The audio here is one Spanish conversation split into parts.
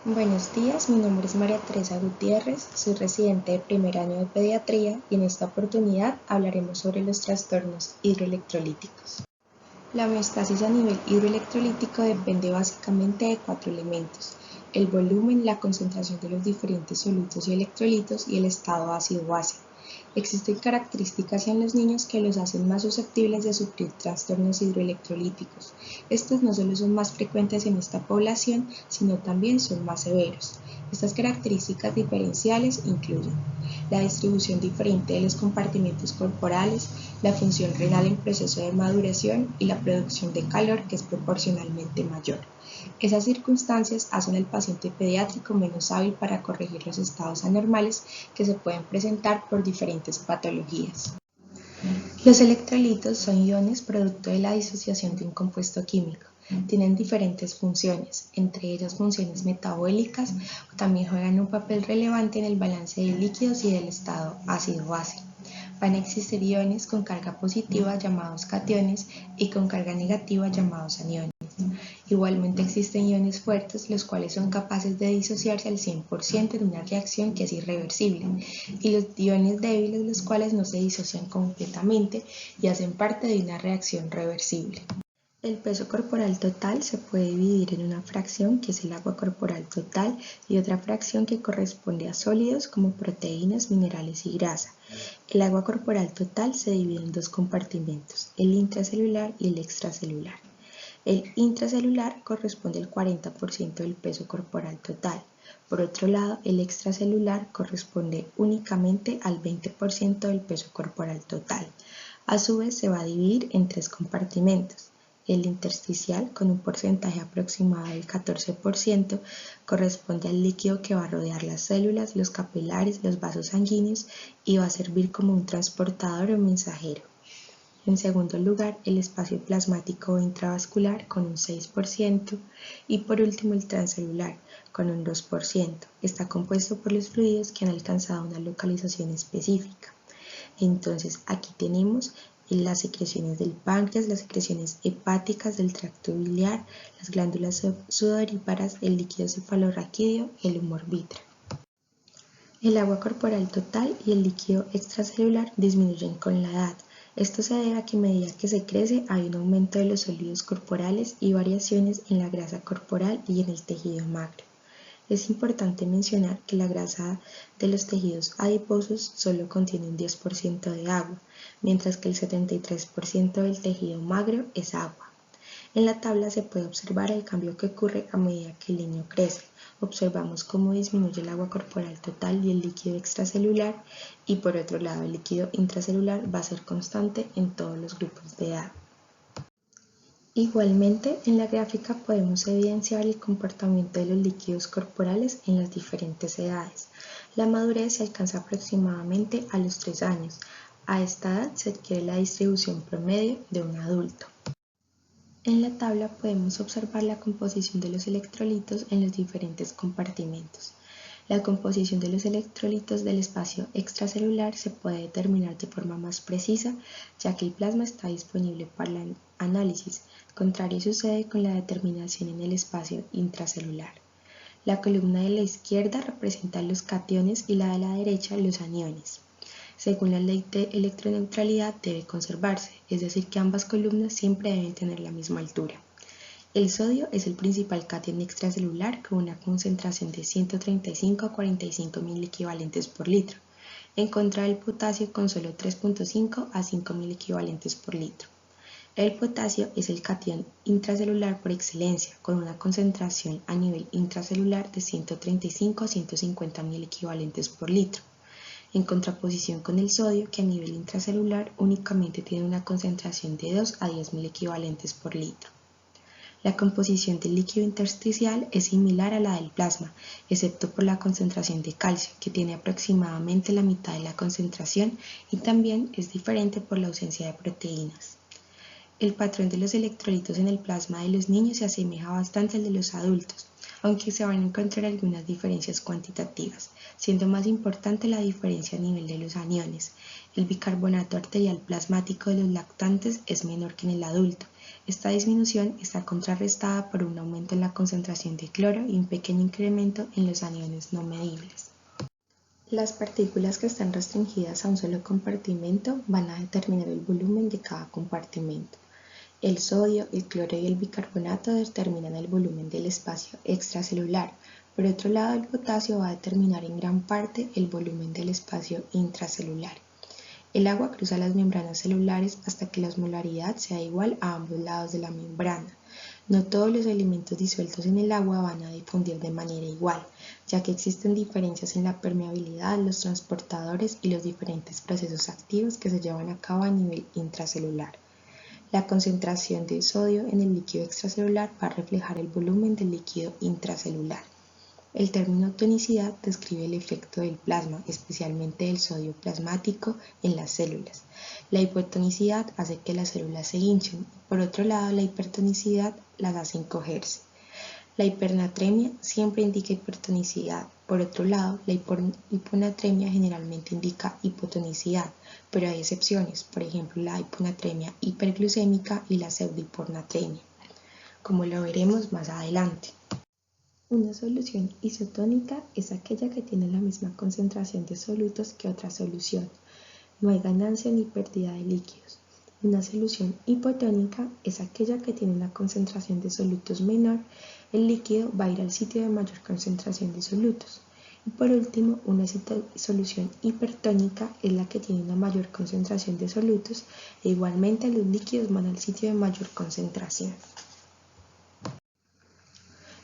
Buenos días, mi nombre es María Teresa Gutiérrez, soy residente de primer año de pediatría y en esta oportunidad hablaremos sobre los trastornos hidroelectrolíticos. La homeostasis a nivel hidroelectrolítico depende básicamente de 4 elementos: el volumen, la concentración de los diferentes solutos y electrolitos y el estado ácido-base. Existen características en los niños que los hacen más susceptibles de sufrir trastornos hidroelectrolíticos. Estos no solo son más frecuentes en esta población, sino también son más severos. Estas características diferenciales incluyen la distribución diferente de los compartimentos corporales, la función renal en proceso de maduración y la producción de calor que es proporcionalmente mayor. Esas circunstancias hacen al paciente pediátrico menos hábil para corregir los estados anormales que se pueden presentar por diferentes patologías. Los electrolitos son iones producto de la disociación de un compuesto químico. Tienen diferentes funciones, entre ellas funciones metabólicas, también juegan un papel relevante en el balance de líquidos y del estado ácido-base. Van a existir iones con carga positiva llamados cationes y con carga negativa llamados aniones. Igualmente existen iones fuertes, los cuales son capaces de disociarse al 100% en una reacción que es irreversible, y los iones débiles, los cuales no se disocian completamente y hacen parte de una reacción reversible. El peso corporal total se puede dividir en una fracción que es el agua corporal total y otra fracción que corresponde a sólidos como proteínas, minerales y grasa. El agua corporal total se divide en dos compartimentos, el intracelular y el extracelular. El intracelular corresponde al 40% del peso corporal total. Por otro lado, el extracelular corresponde únicamente al 20% del peso corporal total. A su vez, se va a dividir en tres compartimentos. El intersticial, con un porcentaje aproximado del 14%, corresponde al líquido que va a rodear las células, los capilares, los vasos sanguíneos y va a servir como un transportador o mensajero. En segundo lugar, el espacio plasmático o intravascular con un 6% y por último el transcelular con un 2%. Está compuesto por los fluidos que han alcanzado una localización específica. Entonces aquí tenemos las secreciones del páncreas, las secreciones hepáticas del tracto biliar, las glándulas sudoríparas, el líquido cefalorraquídeo y el humor vítreo. El agua corporal total y el líquido extracelular disminuyen con la edad. Esto se debe a que a medida que se crece hay un aumento de los sólidos corporales y variaciones en la grasa corporal y en el tejido magro. Es importante mencionar que la grasa de los tejidos adiposos solo contiene un 10% de agua, mientras que el 73% del tejido magro es agua. En la tabla se puede observar el cambio que ocurre a medida que el niño crece. Observamos cómo disminuye el agua corporal total y el líquido extracelular, y por otro lado el líquido intracelular va a ser constante en todos los grupos de edad. Igualmente, en la gráfica podemos evidenciar el comportamiento de los líquidos corporales en las diferentes edades. La madurez se alcanza aproximadamente a los 3 años. A esta edad se adquiere la distribución promedio de un adulto. En la tabla podemos observar la composición de los electrolitos en los diferentes compartimentos. La composición de los electrolitos del espacio extracelular se puede determinar de forma más precisa, ya que el plasma está disponible para el análisis. Contrario sucede con la determinación en el espacio intracelular. La columna de la izquierda representa los cationes y la de la derecha los aniones. Según la ley de electroneutralidad debe conservarse, es decir que ambas columnas siempre deben tener la misma altura. El sodio es el principal catión extracelular con una concentración de 135 a 45 mil equivalentes por litro, en contra del potasio con solo 3.5 a 5 mil equivalentes por litro. El potasio es el catión intracelular por excelencia, con una concentración a nivel intracelular de 135 a 150 mil equivalentes por litro, en contraposición con el sodio, que a nivel intracelular únicamente tiene una concentración de 2 a 10 mil equivalentes por litro. La composición del líquido intersticial es similar a la del plasma, excepto por la concentración de calcio, que tiene aproximadamente la mitad de la concentración, y también es diferente por la ausencia de proteínas. El patrón de los electrolitos en el plasma de los niños se asemeja bastante al de los adultos, aunque se van a encontrar algunas diferencias cuantitativas, siendo más importante la diferencia a nivel de los aniones. El bicarbonato arterial plasmático de los lactantes es menor que en el adulto, Esta disminución está contrarrestada por un aumento en la concentración de cloro y un pequeño incremento en los aniones no medibles. Las partículas que están restringidas a un solo compartimento van a determinar el volumen de cada compartimento. El sodio, el cloro y el bicarbonato determinan el volumen del espacio extracelular. Por otro lado, el potasio va a determinar en gran parte el volumen del espacio intracelular. El agua cruza las membranas celulares hasta que la osmolaridad sea igual a ambos lados de la membrana. No todos los elementos disueltos en el agua van a difundir de manera igual, ya que existen diferencias en la permeabilidad, los transportadores y los diferentes procesos activos que se llevan a cabo a nivel intracelular. La concentración de sodio en el líquido extracelular va a reflejar el volumen del líquido intracelular. El término tonicidad describe el efecto del plasma, especialmente del sodio plasmático, en las células. La hipotonicidad hace que las células se hinchen, por otro lado la hipertonicidad las hace encogerse. La hipernatremia siempre indica hipertonicidad, por otro lado la hiponatremia generalmente indica hipotonicidad, pero hay excepciones, por ejemplo la hiponatremia hiperglucémica y la pseudohiponatremia, como lo veremos más adelante. Una solución isotónica es aquella que tiene la misma concentración de solutos que otra solución. No hay ganancia ni pérdida de líquidos. Una solución hipotónica es aquella que tiene una concentración de solutos menor. El líquido va a ir al sitio de mayor concentración de solutos. Y por último, una solución hipertónica es la que tiene una mayor concentración de solutos e igualmente los líquidos van al sitio de mayor concentración.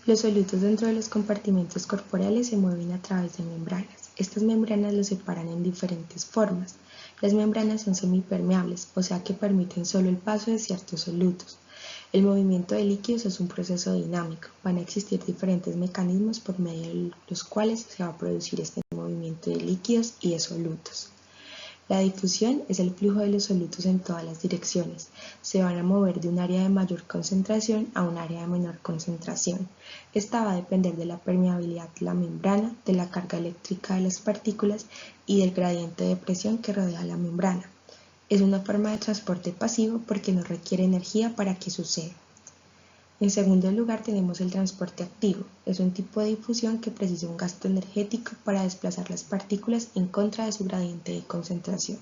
Los solutos dentro de los compartimentos corporales se mueven a través de membranas. Estas membranas los separan en diferentes formas. Las membranas son semipermeables, o sea que permiten solo el paso de ciertos solutos. El movimiento de líquidos es un proceso dinámico. Van a existir diferentes mecanismos por medio de los cuales se va a producir este movimiento de líquidos y de solutos. La difusión es el flujo de los solutos en todas las direcciones. Se van a mover de un área de mayor concentración a un área de menor concentración. Esta va a depender de la permeabilidad de la membrana, de la carga eléctrica de las partículas y del gradiente de presión que rodea la membrana. Es una forma de transporte pasivo porque no requiere energía para que suceda. En segundo lugar tenemos el transporte activo. Es un tipo de difusión que precisa un gasto energético para desplazar las partículas en contra de su gradiente de concentración.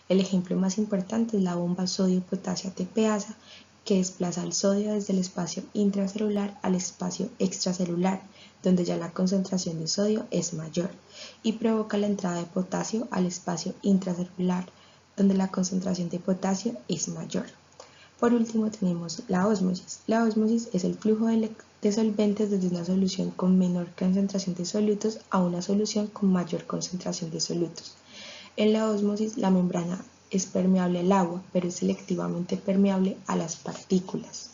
El ejemplo más importante es la bomba sodio-potasio ATPasa, que desplaza el sodio desde el espacio intracelular al espacio extracelular, donde ya la concentración de sodio es mayor, y provoca la entrada de potasio al espacio intracelular, donde la concentración de potasio es mayor. Por último tenemos la ósmosis. La ósmosis es el flujo de solventes desde una solución con menor concentración de solutos a una solución con mayor concentración de solutos. En la ósmosis la membrana es permeable al agua, pero es selectivamente permeable a las partículas.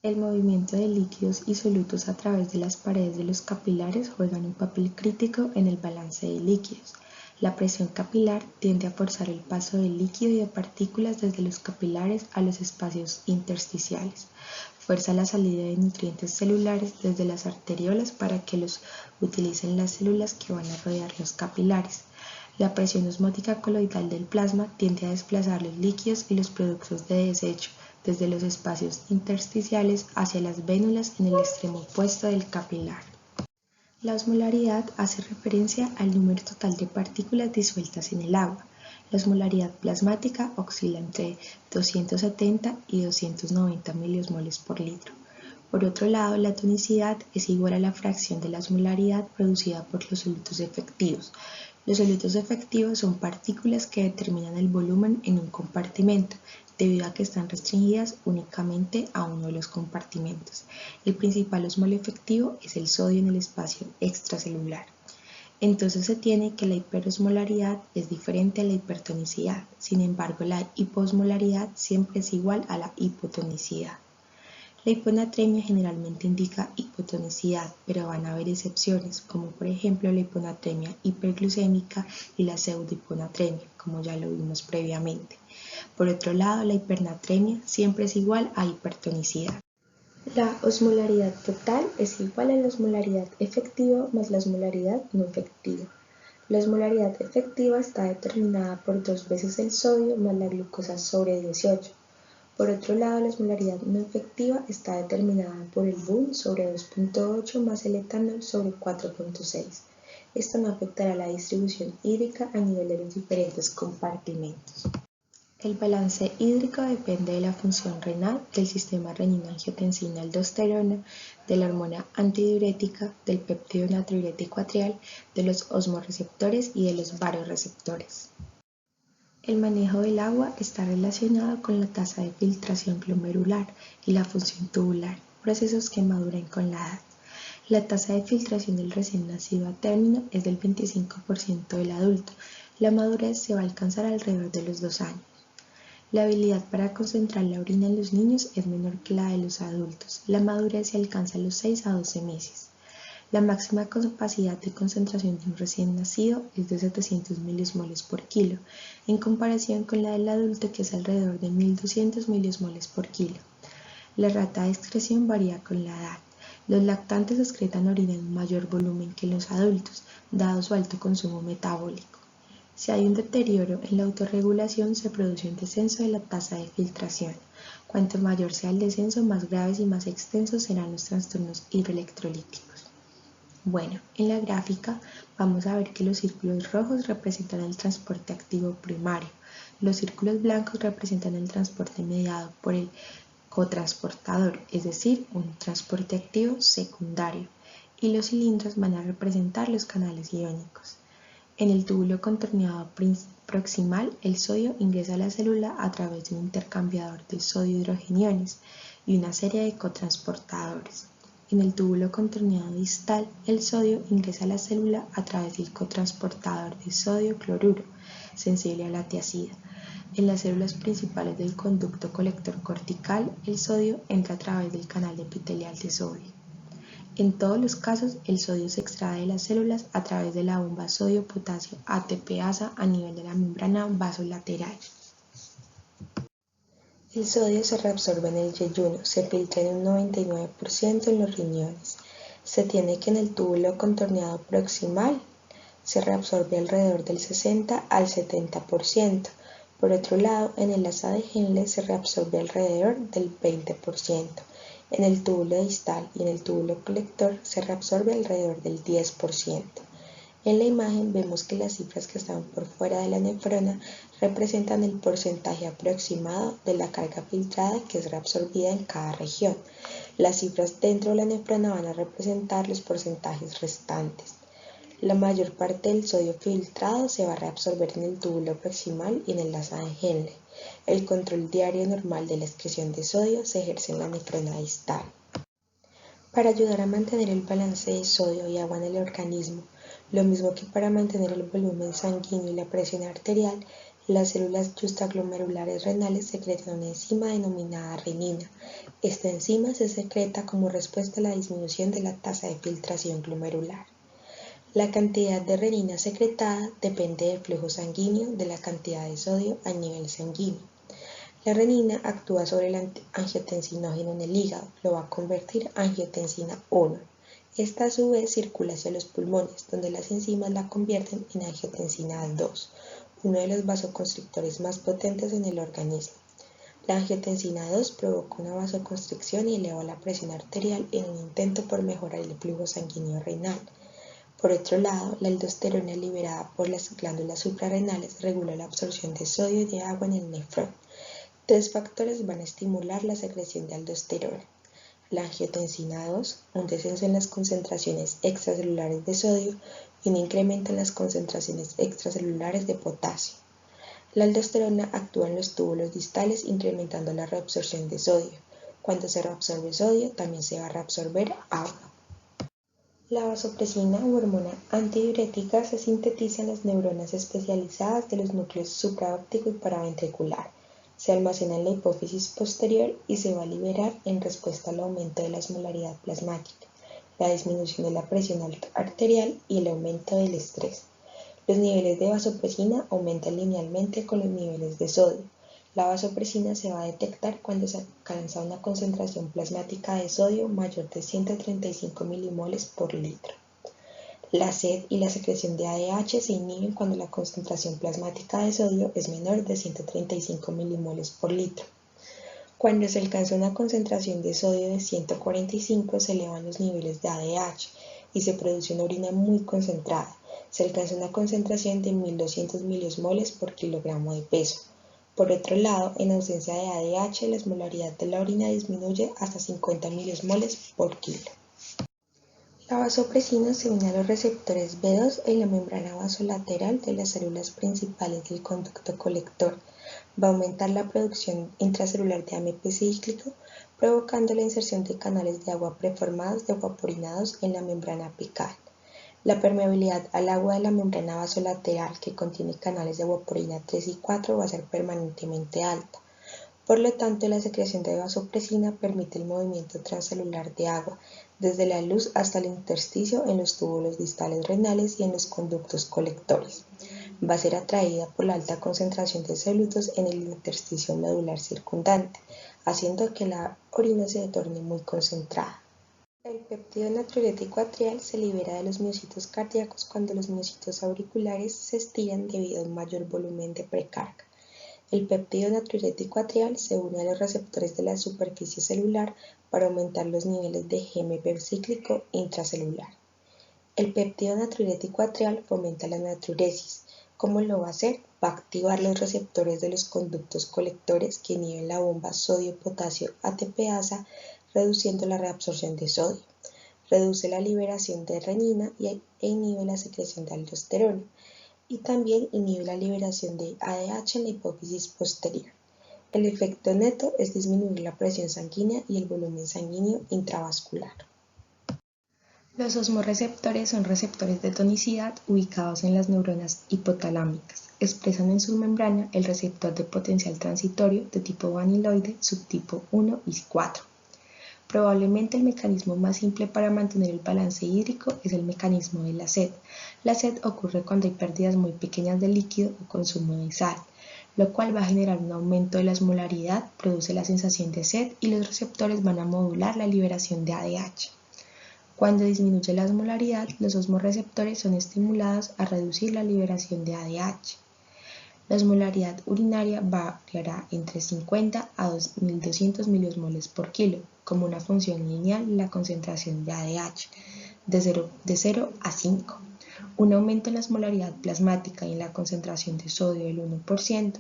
El movimiento de líquidos y solutos a través de las paredes de los capilares juegan un papel crítico en el balance de líquidos. La presión capilar tiende a forzar el paso del líquido y de partículas desde los capilares a los espacios intersticiales. Fuerza la salida de nutrientes celulares desde las arteriolas para que los utilicen las células que van a rodear los capilares. La presión osmótica coloidal del plasma tiende a desplazar los líquidos y los productos de desecho desde los espacios intersticiales hacia las vénulas en el extremo opuesto del capilar. La osmolaridad hace referencia al número total de partículas disueltas en el agua. La osmolaridad plasmática oscila entre 270 y 290 miliosmoles por litro. Por otro lado, la tonicidad es igual a la fracción de la osmolaridad producida por los solutos efectivos. Los solutos efectivos son partículas que determinan el volumen en un compartimento, debido a que están restringidas únicamente a uno de los compartimentos. El principal osmol efectivo es el sodio en el espacio extracelular. Entonces se tiene que la hiperosmolaridad es diferente a la hipertonicidad, sin embargo la hiposmolaridad siempre es igual a la hipotonicidad. La hiponatremia generalmente indica hipotonicidad, pero van a haber excepciones, como por ejemplo la hiponatremia hiperglucémica y la pseudohiponatremia, como ya lo vimos previamente. Por otro lado, la hipernatremia siempre es igual a hipertonicidad. La osmolaridad total es igual a la osmolaridad efectiva más la osmolaridad no efectiva. La osmolaridad efectiva está determinada por 2 veces el sodio más la glucosa sobre 18. Por otro lado, la osmolaridad no efectiva está determinada por el BUN sobre 2.8 más el etanol sobre 4.6. Esto no afectará la distribución hídrica a nivel de los diferentes compartimentos. El balance hídrico depende de la función renal, del sistema renina-angiotensina-aldosterona, de la hormona antidiurética, del péptido natriurético atrial, de los osmorreceptores y de los vasoreceptores. El manejo del agua está relacionado con la tasa de filtración glomerular y la función tubular, procesos que maduran con la edad. La tasa de filtración del recién nacido a término es del 25% del adulto. La madurez se va a alcanzar alrededor de los 2 años. La habilidad para concentrar la orina en los niños es menor que la de los adultos. La madurez se alcanza a los 6 a 12 meses. La máxima capacidad de concentración de un recién nacido es de 700 milismoles por kilo, en comparación con la del adulto que es alrededor de 1200 milismoles por kilo. La rata de excreción varía con la edad. Los lactantes excretan orina en un mayor volumen que los adultos, dado su alto consumo metabólico. Si hay un deterioro en la autorregulación, se produce un descenso de la tasa de filtración. Cuanto mayor sea el descenso, más graves y más extensos serán los trastornos hidroelectrolíticos. Bueno, en la gráfica vamos a ver que los círculos rojos representan el transporte activo primario, los círculos blancos representan el transporte mediado por el cotransportador, es decir, un transporte activo secundario, y los cilindros van a representar los canales iónicos. En el túbulo contorneado proximal, el sodio ingresa a la célula a través de un intercambiador de sodio-hidrogeniones y una serie de cotransportadores. En el túbulo contorneado distal, el sodio ingresa a la célula a través del cotransportador de sodio-cloruro, sensible a la tiazida. En las células principales del conducto colector cortical, el sodio entra a través del canal epitelial de sodio. En todos los casos, el sodio se extrae de las células a través de la bomba sodio-potasio ATPasa a nivel de la membrana vasolateral. El sodio se reabsorbe en el yeyuno, se filtra en un 99% en los riñones. Se tiene que en el túbulo contorneado proximal se reabsorbe alrededor del 60 al 70%. Por otro lado, en el asa de Henle se reabsorbe alrededor del 20%. En el túbulo distal y en el túbulo colector se reabsorbe alrededor del 10%. En la imagen vemos que las cifras que están por fuera de la nefrona representan el porcentaje aproximado de la carga filtrada que es reabsorbida en cada región. Las cifras dentro de la nefrona van a representar los porcentajes restantes. La mayor parte del sodio filtrado se va a reabsorber en el túbulo proximal y en el asa de Henle. El control diario normal de la excreción de sodio se ejerce en la nefrona distal. Para ayudar a mantener el balance de sodio y agua en el organismo, lo mismo que para mantener el volumen sanguíneo y la presión arterial, las células justaglomerulares renales secretan una enzima denominada renina. Esta enzima se secreta como respuesta a la disminución de la tasa de filtración glomerular. La cantidad de renina secretada depende del flujo sanguíneo de la cantidad de sodio a nivel sanguíneo. La renina actúa sobre el angiotensinógeno en el hígado, lo va a convertir a angiotensina 1. Esta a su vez circula hacia los pulmones, donde las enzimas la convierten en angiotensina 2, uno de los vasoconstrictores más potentes en el organismo. La angiotensina 2 provoca una vasoconstricción y eleva la presión arterial en un intento por mejorar el flujo sanguíneo renal. Por otro lado, la aldosterona liberada por las glándulas suprarrenales regula la absorción de sodio y de agua en el nefrón. 3 factores van a estimular la secreción de aldosterona: la angiotensina 2, un descenso en las concentraciones extracelulares de sodio y un incremento en las concentraciones extracelulares de potasio. La aldosterona actúa en los túbulos distales incrementando la reabsorción de sodio. Cuando se reabsorbe sodio, también se va a reabsorber agua. La vasopresina u hormona antidiurética se sintetiza en las neuronas especializadas de los núcleos supraóptico y paraventricular. Se almacena en la hipófisis posterior y se va a liberar en respuesta al aumento de la osmolaridad plasmática, la disminución de la presión arterial y el aumento del estrés. Los niveles de vasopresina aumentan linealmente con los niveles de sodio. La vasopresina se va a detectar cuando se alcanza una concentración plasmática de sodio mayor de 135 milimoles por litro. La sed y la secreción de ADH se inhiben cuando la concentración plasmática de sodio es menor de 135 milimoles por litro. Cuando se alcanza una concentración de sodio de 145, se elevan los niveles de ADH y se produce una orina muy concentrada. Se alcanza una concentración de 1200 miliosmoles por kilogramo de peso. Por otro lado, en ausencia de ADH, la osmolaridad de la orina disminuye hasta 50 miliosmoles por kilo. La vasopresina se une a los receptores B2 en la membrana vasolateral de las células principales del conducto colector. Va a aumentar la producción intracelular de AMP cíclico, provocando la inserción de canales de agua preformados de guaporinados en la membrana apical. La permeabilidad al agua de la membrana vasolateral, que contiene canales de guaporina 3 y 4, va a ser permanentemente alta. Por lo tanto, la secreción de vasopresina permite el movimiento transcelular de agua desde la luz hasta el intersticio en los túbulos distales renales y en los conductos colectores. Va a ser atraída por la alta concentración de solutos en el intersticio medular circundante, haciendo que la orina se torne muy concentrada. El péptido natriurético atrial se libera de los miocitos cardíacos cuando los miocitos auriculares se estiran debido a un mayor volumen de precarga. El péptido natriurético atrial se une a los receptores de la superficie celular para aumentar los niveles de GMP cíclico intracelular. El péptido natriurético atrial fomenta la natriuresis. ¿Cómo lo va a hacer? Va a activar los receptores de los conductos colectores que inhiben la bomba sodio-potasio ATPasa, reduciendo la reabsorción de sodio. Reduce la liberación de renina e inhibe la secreción de aldosterona. Y también inhibe la liberación de ADH en la hipófisis posterior. El efecto neto es disminuir la presión sanguínea y el volumen sanguíneo intravascular. Los osmorreceptores son receptores de tonicidad ubicados en las neuronas hipotalámicas. Expresan en su membrana el receptor de potencial transitorio de tipo vaniloide, subtipo 1 y 4. Probablemente el mecanismo más simple para mantener el balance hídrico es el mecanismo de la sed. La sed ocurre cuando hay pérdidas muy pequeñas de líquido o consumo de sal, lo cual va a generar un aumento de la osmolaridad, produce la sensación de sed y los receptores van a modular la liberación de ADH. Cuando disminuye la osmolaridad, los osmorreceptores son estimulados a reducir la liberación de ADH. La osmolaridad urinaria variará entre 50 a 2200 miliosmoles por kilo, como una función lineal de la concentración de ADH, de 0 a 5. Un aumento en la osmolaridad plasmática y en la concentración de sodio del 1%,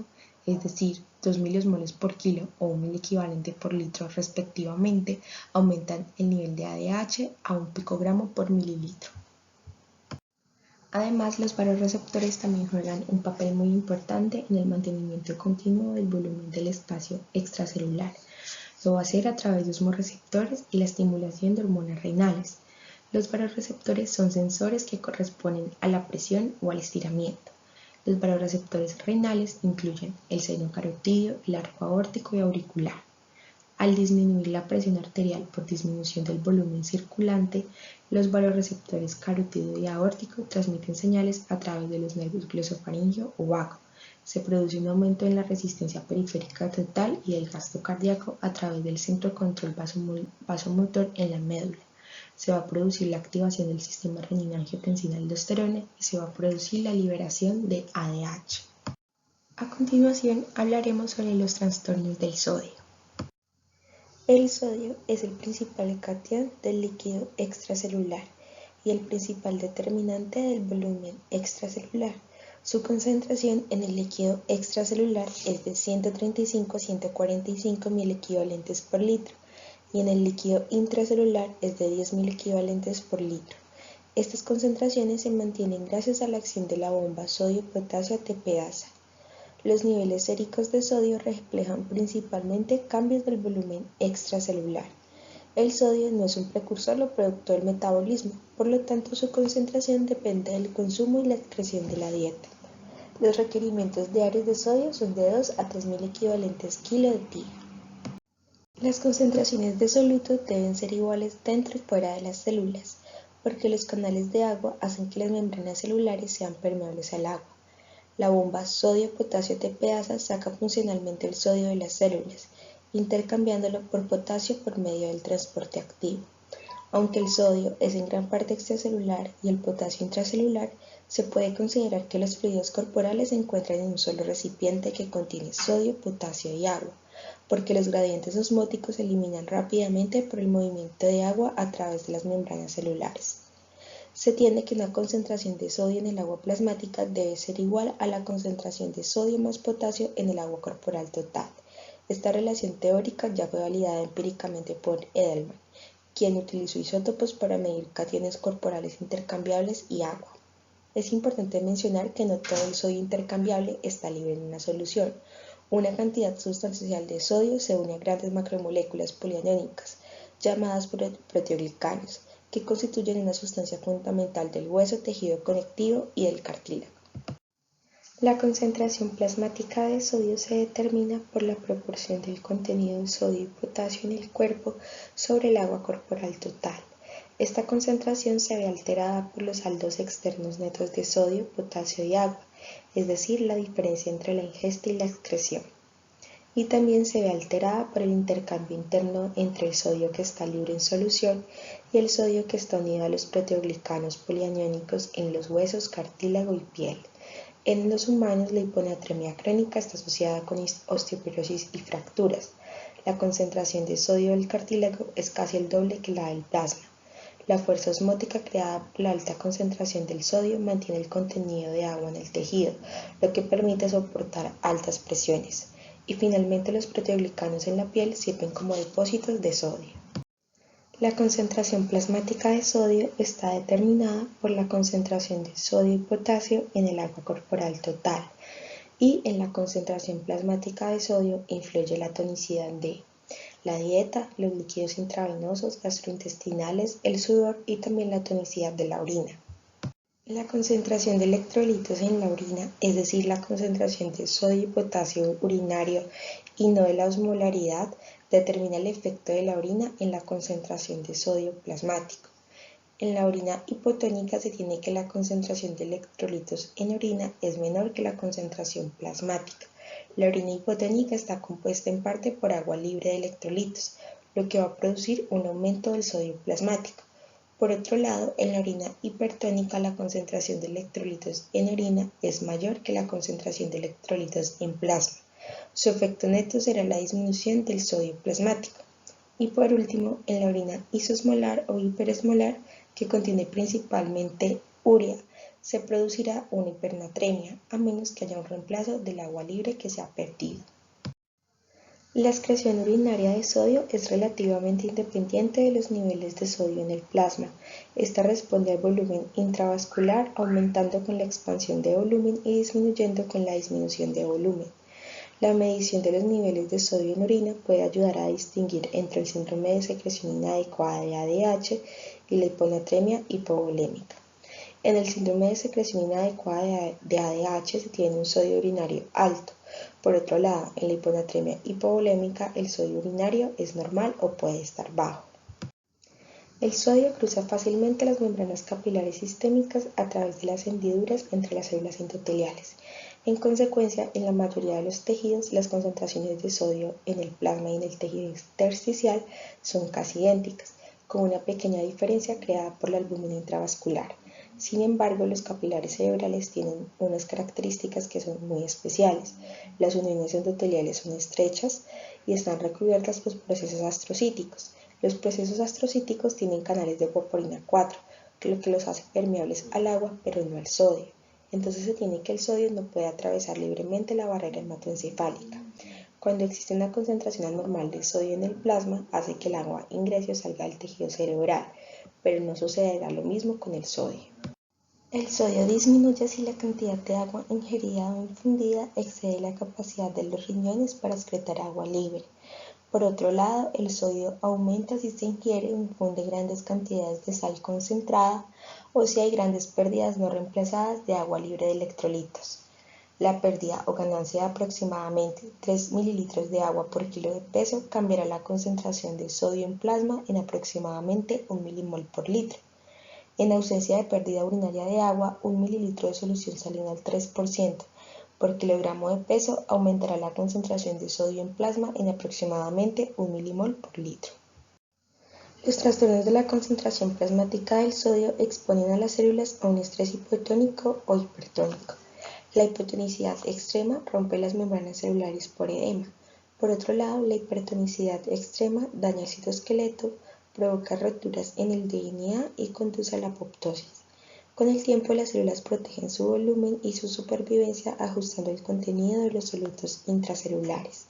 es decir, 2 miliosmoles por kilo o 1 equivalente por litro respectivamente, aumentan el nivel de ADH a 1 picogramo por mililitro. Además, los vasoreceptores también juegan un papel muy importante en el mantenimiento continuo del volumen del espacio extracelular. Lo va a hacer a través de osmorreceptores y la estimulación de hormonas renales. Los vasoreceptores son sensores que corresponden a la presión o al estiramiento. Los vasoreceptores renales incluyen el seno carotídeo, el arco aórtico y auricular. Al disminuir la presión arterial por disminución del volumen circulante, los vasoreceptores carotídeo y aórtico transmiten señales a través de los nervios glosofaringeo o vago. Se produce un aumento en la resistencia periférica total y del gasto cardíaco a través del centro de control vasomotor en la médula. Se va a producir la activación del sistema renina-angiotensina-aldosterona y se va a producir la liberación de ADH. A continuación hablaremos sobre los trastornos del sodio. El sodio es el principal catión del líquido extracelular y el principal determinante del volumen extracelular. Su concentración en el líquido extracelular es de 135 a 145 mil equivalentes por litro y en el líquido intracelular es de 10.000 equivalentes por litro. Estas concentraciones se mantienen gracias a la acción de la bomba sodio-potasio ATPasa. Los niveles séricos de sodio reflejan principalmente cambios del volumen extracelular. El sodio no es un precursor o producto del metabolismo, por lo tanto su concentración depende del consumo y la excreción de la dieta. Los requerimientos diarios de sodio son de 2 a 3.000 equivalentes kilo de día. Las concentraciones de soluto deben ser iguales dentro y fuera de las células, porque los canales de agua hacen que las membranas celulares sean permeables al agua. La bomba sodio-potasio ATPasa saca funcionalmente el sodio de las células, intercambiándolo por potasio por medio del transporte activo. Aunque el sodio es en gran parte extracelular y el potasio intracelular, se puede considerar que los fluidos corporales se encuentran en un solo recipiente que contiene sodio, potasio y agua. porque los gradientes osmóticos se eliminan rápidamente por el movimiento de agua a través de las membranas celulares. Se entiende que una concentración de sodio en el agua plasmática debe ser igual a la concentración de sodio más potasio en el agua corporal total. Esta relación teórica ya fue validada empíricamente por Edelman, quien utilizó isótopos para medir cationes corporales intercambiables y agua. Es importante mencionar que no todo el sodio intercambiable está libre en una solución. Una cantidad sustancial de sodio se une a grandes macromoléculas polianiónicas, llamadas proteoglicanos, que constituyen una sustancia fundamental del hueso, tejido conectivo y del cartílago. La concentración plasmática de sodio se determina por la proporción del contenido de sodio y potasio en el cuerpo sobre el agua corporal total. Esta concentración se ve alterada por los saldos externos netos de sodio, potasio y agua, es decir, la diferencia entre la ingesta y la excreción. Y también se ve alterada por el intercambio interno entre el sodio que está libre en solución y el sodio que está unido a los proteoglicanos polianiónicos en los huesos, cartílago y piel. En los humanos, la hiponatremia crónica está asociada con osteoporosis y fracturas. La concentración de sodio del cartílago es casi el doble que la del plasma. La fuerza osmótica creada por la alta concentración del sodio mantiene el contenido de agua en el tejido, lo que permite soportar altas presiones. Y finalmente, los proteoglicanos en la piel sirven como depósitos de sodio. La concentración plasmática de sodio está determinada por la concentración de sodio y potasio en el agua corporal total, y en la concentración plasmática de sodio influye la tonicidad de la dieta, los líquidos intravenosos, gastrointestinales, el sudor y también la tonicidad de la orina. La concentración de electrolitos en la orina, es decir, la concentración de sodio y potasio urinario y no de la osmolaridad, determina el efecto de la orina en la concentración de sodio plasmático. En la orina hipotónica se tiene que la concentración de electrolitos en orina es menor que la concentración plasmática. La orina hipotónica está compuesta en parte por agua libre de electrolitos, lo que va a producir un aumento del sodio plasmático. Por otro lado, en la orina hipertónica la concentración de electrolitos en orina es mayor que la concentración de electrolitos en plasma. Su efecto neto será la disminución del sodio plasmático. Y por último, en la orina isosmolar o hiperesmolar, que contiene principalmente urea, se producirá una hipernatremia, a menos que haya un reemplazo del agua libre que se ha perdido. La excreción urinaria de sodio es relativamente independiente de los niveles de sodio en el plasma. Esta responde al volumen intravascular, aumentando con la expansión de volumen y disminuyendo con la disminución de volumen. La medición de los niveles de sodio en orina puede ayudar a distinguir entre el síndrome de secreción inadecuada de ADH y la hiponatremia hipovolémica. En el síndrome de secreción inadecuada de ADH se tiene un sodio urinario alto. Por otro lado, en la hiponatremia hipovolémica el sodio urinario es normal o puede estar bajo. El sodio cruza fácilmente las membranas capilares sistémicas a través de las hendiduras entre las células endoteliales. En consecuencia, en la mayoría de los tejidos, las concentraciones de sodio en el plasma y en el tejido intersticial son casi idénticas, con una pequeña diferencia creada por la albúmina intravascular. Sin embargo, los capilares cerebrales tienen unas características que son muy especiales. Las uniones endoteliales son estrechas y están recubiertas por procesos astrocíticos. Los procesos astrocíticos tienen canales de porporina 4, lo que los hace permeables al agua, pero no al sodio. Entonces se tiene que el sodio no puede atravesar libremente la barrera hematoencefálica. Cuando existe una concentración anormal de sodio en el plasma, hace que el agua ingrese o salga del tejido cerebral, pero no sucederá lo mismo con el sodio. El sodio disminuye si la cantidad de agua ingerida o infundida excede la capacidad de los riñones para excretar agua libre. Por otro lado, el sodio aumenta si se ingiere o infunde grandes cantidades de sal concentrada o si hay grandes pérdidas no reemplazadas de agua libre de electrolitos. La pérdida o ganancia de aproximadamente 3 ml de agua por kilo de peso cambiará la concentración de sodio en plasma en aproximadamente 1 milimol por litro. En ausencia de pérdida urinaria de agua, 1 mililitro de solución salina al 3%. Por kilogramo de peso aumentará la concentración de sodio en plasma en aproximadamente 1 milimol por litro. Los trastornos de la concentración plasmática del sodio exponen a las células a un estrés hipotónico o hipertónico. La hipotonicidad extrema rompe las membranas celulares por edema. Por otro lado, la hipertonicidad extrema daña el citoesqueleto, provoca roturas en el DNA y conduce a la apoptosis. Con el tiempo, las células protegen su volumen y su supervivencia ajustando el contenido de los solutos intracelulares.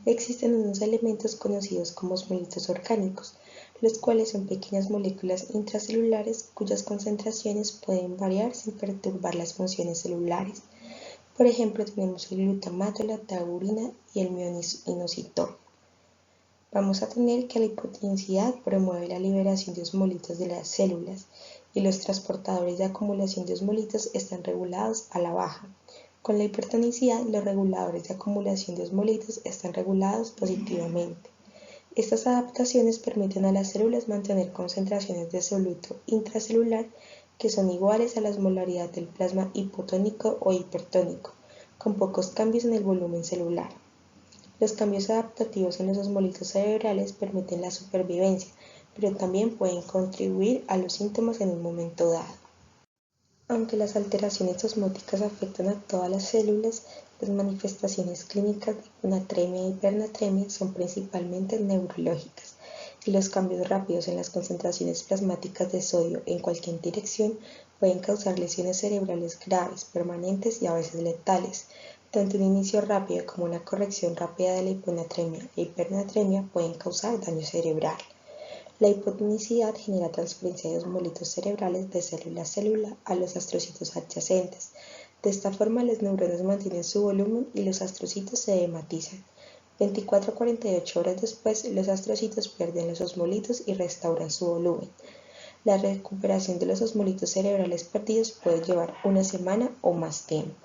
Existen unos elementos conocidos como osmolitos orgánicos, los cuales son pequeñas moléculas intracelulares cuyas concentraciones pueden variar sin perturbar las funciones celulares. Por ejemplo, tenemos el glutamato, la taurina y el mioinositol. Vamos a tener que la hipotonicidad promueve la liberación de osmolitos de las células y los transportadores de acumulación de osmolitos están regulados a la baja. Con la hipertonicidad, los reguladores de acumulación de osmolitos están regulados positivamente. Estas adaptaciones permiten a las células mantener concentraciones de soluto intracelular que son iguales a la osmolaridad del plasma hipotónico o hipertónico, con pocos cambios en el volumen celular. Los cambios adaptativos en los osmolitos cerebrales permiten la supervivencia, pero también pueden contribuir a los síntomas en un momento dado. Aunque las alteraciones osmóticas afectan a todas las células, las manifestaciones clínicas de hiponatremia e hipernatremia son principalmente neurológicas, y los cambios rápidos en las concentraciones plasmáticas de sodio en cualquier dirección pueden causar lesiones cerebrales graves, permanentes y a veces letales. Tanto un inicio rápido como una corrección rápida de la hiponatremia e hipernatremia pueden causar daño cerebral. La hipotonicidad genera transferencia de osmolitos cerebrales de célula a célula a los astrocitos adyacentes. De esta forma, las neuronas mantienen su volumen y los astrocitos se hematizan. 24 a 48 horas después, los astrocitos pierden los osmolitos y restauran su volumen. La recuperación de los osmolitos cerebrales perdidos puede llevar una semana o más tiempo.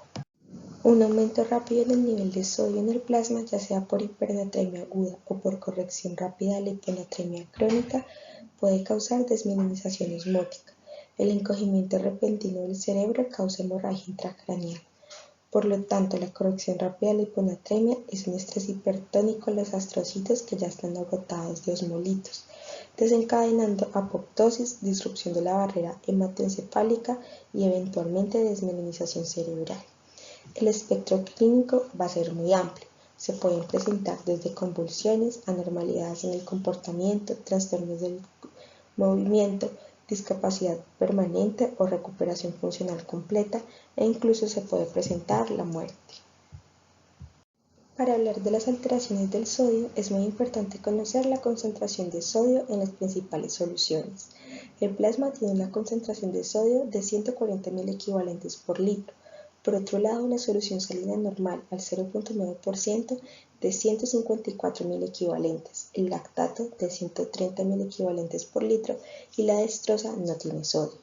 Un aumento rápido en el nivel de sodio en el plasma, ya sea por hipernatremia aguda o por corrección rápida de la hiponatremia crónica, puede causar desmineralización osmótica. El encogimiento repentino del cerebro causa hemorragia intracraneal. Por lo tanto, la corrección rápida de la hiponatremia es un estrés hipertónico en los astrocitos que ya están agotados de osmolitos, desencadenando apoptosis, disrupción de la barrera hematoencefálica y eventualmente desmineralización cerebral. El espectro clínico va a ser muy amplio. Se pueden presentar desde convulsiones, anormalidades en el comportamiento, trastornos del movimiento, discapacidad permanente o recuperación funcional completa e incluso se puede presentar la muerte. Para hablar de las alteraciones del sodio es muy importante conocer la concentración de sodio en las principales soluciones. El plasma tiene una concentración de sodio de 140.000 equivalentes por litro. Por otro lado, la solución salina normal al 0.9% de 154.000 equivalentes, el lactato de 130.000 equivalentes por litro y la dextrosa no tiene sodio.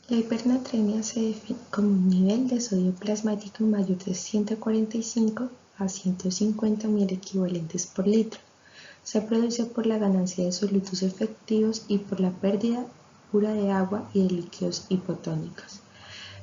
La hipernatremia se define como un nivel de sodio plasmático mayor de 145 a 150.000 equivalentes por litro. Se produce por la ganancia de solutos efectivos y por la pérdida pura de agua y de líquidos hipotónicos.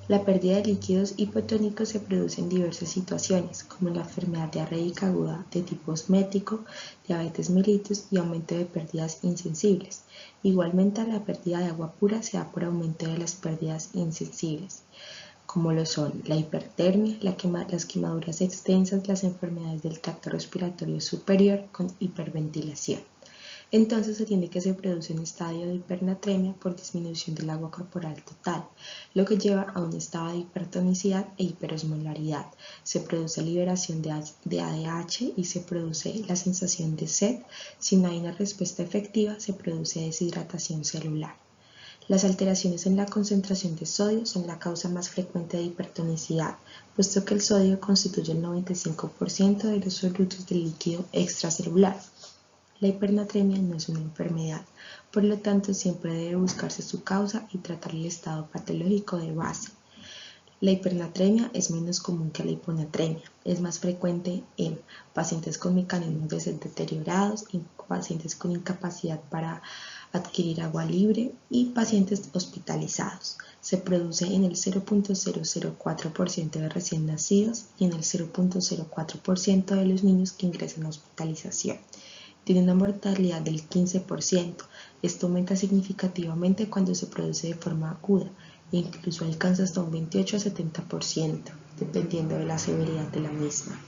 La pérdida de líquidos hipotónicos se produce en diversas situaciones, como la enfermedad diarreica aguda de tipo osmético, diabetes mellitus y aumento de pérdidas insensibles. Igualmente, la pérdida de agua pura se da por aumento de las pérdidas insensibles, como lo son la hipertermia, las quemaduras extensas, las enfermedades del tracto respiratorio superior con hiperventilación. Entonces se entiende que se produce un estadio de hipernatremia por disminución del agua corporal total, lo que lleva a un estado de hipertonicidad e hiperosmolaridad. Se produce liberación de ADH y se produce la sensación de sed. Si no hay una respuesta efectiva, se produce deshidratación celular. Las alteraciones en la concentración de sodio son la causa más frecuente de hipertonicidad, puesto que el sodio constituye el 95% de los solutos del líquido extracelular. La hipernatremia no es una enfermedad, por lo tanto siempre debe buscarse su causa y tratar el estado patológico de base. La hipernatremia es menos común que la hiponatremia, es más frecuente en pacientes con mecanismos de sed deteriorados, en pacientes con incapacidad para adquirir agua libre y pacientes hospitalizados. Se produce en el 0.004% de recién nacidos y en el 0.04% de los niños que ingresan a hospitalización. Tiene una mortalidad del 15%. Esto aumenta significativamente cuando se produce de forma aguda e incluso alcanza hasta un 28 a 70%, dependiendo de la severidad de la misma.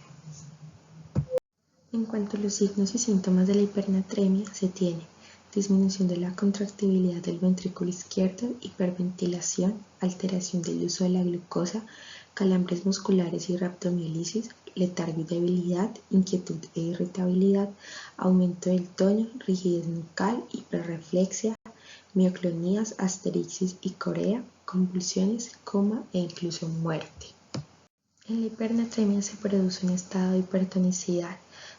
En cuanto a los signos y síntomas de la hipernatremia, se tiene disminución de la contractibilidad del ventrículo izquierdo, hiperventilación, alteración del uso de la glucosa, calambres musculares y rabdomiólisis, letargo y debilidad, inquietud e irritabilidad, aumento del tono, rigidez nucal, hiperreflexia, mioclonías, asterixis y corea, convulsiones, coma e incluso muerte. En la hipernatremia se produce un estado de hipertonicidad,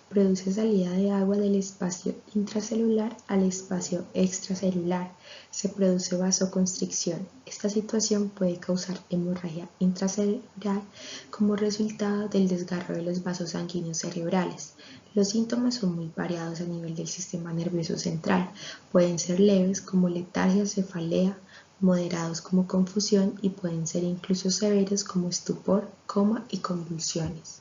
produce salida de agua del espacio intracelular al espacio extracelular, se produce vasoconstricción. Esta situación puede causar hemorragia intracerebral como resultado del desgarro de los vasos sanguíneos cerebrales. Los síntomas son muy variados a nivel del sistema nervioso central, pueden ser leves como letargia, cefalea, moderados como confusión y pueden ser incluso severos como estupor, coma y convulsiones.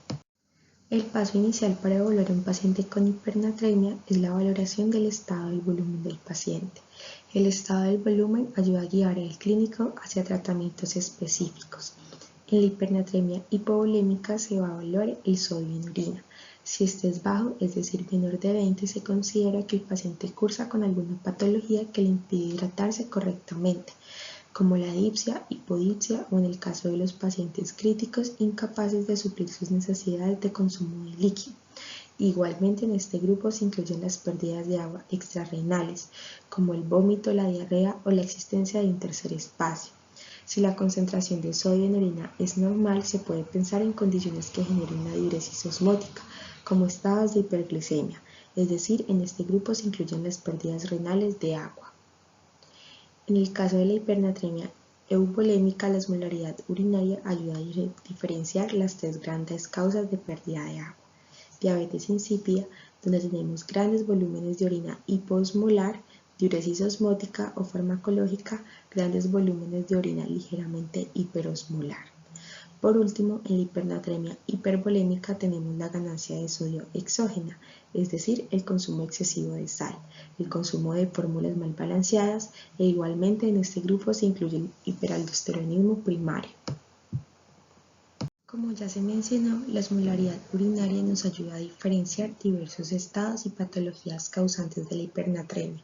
El paso inicial para evaluar a un paciente con hipernatremia es la valoración del estado del volumen del paciente. El estado del volumen ayuda a guiar al clínico hacia tratamientos específicos. En la hipernatremia hipovolémica se va a evaluar el sodio en orina. Si este es bajo, es decir, menor de 20, se considera que el paciente cursa con alguna patología que le impide hidratarse correctamente, como la dipsia, hipodipsia o en el caso de los pacientes críticos incapaces de suplir sus necesidades de consumo de líquido. Igualmente en este grupo se incluyen las pérdidas de agua extrarrenales, como el vómito, la diarrea o la existencia de un tercer espacio. Si la concentración de sodio en orina es normal, se puede pensar en condiciones que generen una diuresis osmótica, como estados de hiperglicemia, es decir, en este grupo se incluyen las pérdidas renales de agua. En el caso de la hipernatremia euvolémica, la osmolaridad urinaria ayuda a diferenciar las tres grandes causas de pérdida de agua. Diabetes insípida, donde tenemos grandes volúmenes de orina hiposmolar, diuresis osmótica o farmacológica, grandes volúmenes de orina ligeramente hiperosmolar. Por último, en la hipernatremia hipervolémica tenemos la ganancia de sodio exógena, es decir, el consumo excesivo de sal, el consumo de fórmulas mal balanceadas e igualmente en este grupo se incluye el hiperaldosteronismo primario. Como ya se mencionó, la osmolaridad urinaria nos ayuda a diferenciar diversos estados y patologías causantes de la hipernatremia.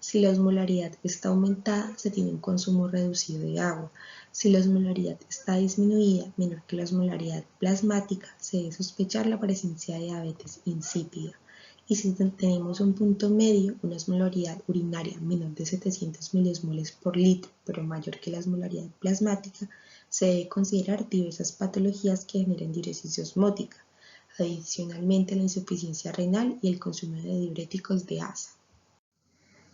Si la osmolaridad está aumentada, se tiene un consumo reducido de agua. Si la osmolaridad está disminuida, menor que la osmolaridad plasmática, se debe sospechar la presencia de diabetes insípida. Y si tenemos un punto medio, una osmolaridad urinaria menor de 700 miliosmoles por litro, pero mayor que la osmolaridad plasmática, se debe considerar diversas patologías que generen diuresis osmótica, adicionalmente la insuficiencia renal y el consumo de diuréticos de asa.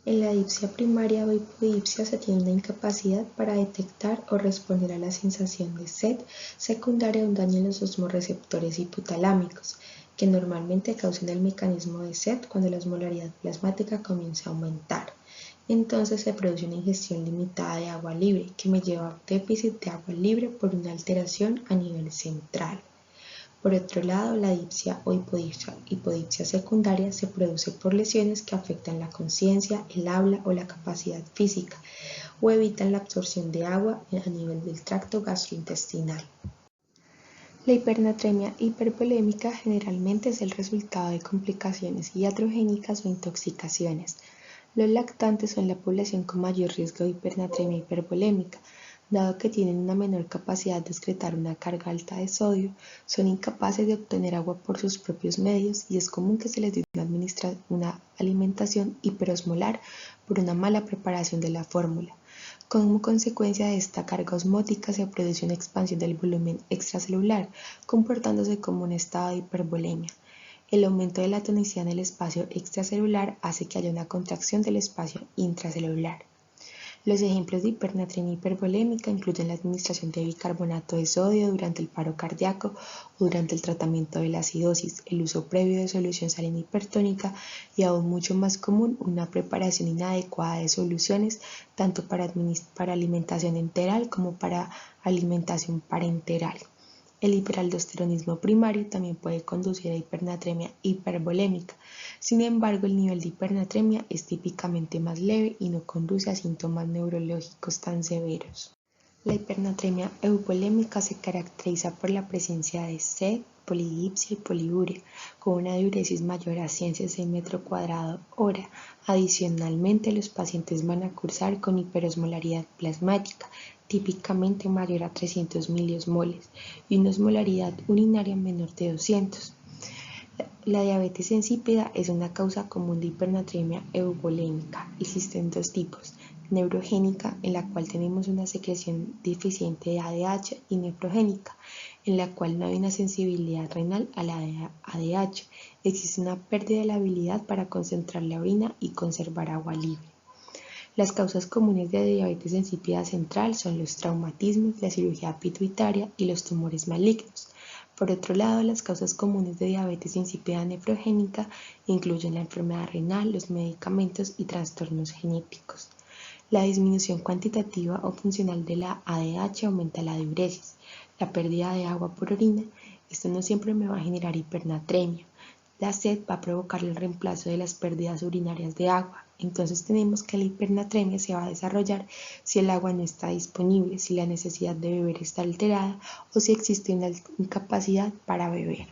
En la dipsia primaria o hipodipsia se tiene una incapacidad para detectar o responder a la sensación de sed secundaria a un daño en los osmorreceptores hipotalámicos, que normalmente causan el mecanismo de sed cuando la osmolaridad plasmática comienza a aumentar. Entonces se produce una ingestión limitada de agua libre, que me lleva a un déficit de agua libre por una alteración a nivel central. Por otro lado, la dipsia o hipodipsia secundaria se produce por lesiones que afectan la conciencia, el habla o la capacidad física, o evitan la absorción de agua a nivel del tracto gastrointestinal. La hipernatremia hipervolémica generalmente es el resultado de complicaciones iatrogénicas o intoxicaciones. Los lactantes son la población con mayor riesgo de hipernatremia hipervolémica, dado que tienen una menor capacidad de excretar una carga alta de sodio, son incapaces de obtener agua por sus propios medios y es común que se les dé una alimentación hiperosmolar por una mala preparación de la fórmula. Como consecuencia de esta carga osmótica se produce una expansión del volumen extracelular, comportándose como un estado de hipervolemia. El aumento de la tonicidad en el espacio extracelular hace que haya una contracción del espacio intracelular. Los ejemplos de hipernatremia hipervolémica incluyen la administración de bicarbonato de sodio durante el paro cardíaco o durante el tratamiento de la acidosis, el uso previo de solución salina hipertónica y aún mucho más común, una preparación inadecuada de soluciones tanto para alimentación enteral como para alimentación parenteral. El hiperaldosteronismo primario también puede conducir a hipernatremia hipervolémica. Sin embargo, el nivel de hipernatremia es típicamente más leve y no conduce a síntomas neurológicos tan severos. La hipernatremia euvolémica se caracteriza por la presencia de sed, polidipsia y poliuria, con una diuresis mayor a 106 m²/hora. Adicionalmente, los pacientes van a cursar con hiperosmolaridad plasmática, típicamente mayor a 300 miliosmoles, y una osmolaridad urinaria menor de 200. La diabetes insípida es una causa común de hipernatremia euvolémica. Existen dos tipos: neurogénica, en la cual tenemos una secreción deficiente de ADH, y nefrogénica, en la cual no hay una sensibilidad renal a la ADH. Existe una pérdida de la habilidad para concentrar la orina y conservar agua libre. Las causas comunes de diabetes insípida central son los traumatismos, la cirugía pituitaria y los tumores malignos. Por otro lado, las causas comunes de diabetes insípida nefrogénica incluyen la enfermedad renal, los medicamentos y trastornos genéticos. La disminución cuantitativa o funcional de la ADH aumenta la diuresis, la pérdida de agua por orina. Esto no siempre me va a generar hipernatremia. La sed va a provocar el reemplazo de las pérdidas urinarias de agua. Entonces tenemos que la hipernatremia se va a desarrollar si el agua no está disponible, si la necesidad de beber está alterada o si existe una incapacidad para beber.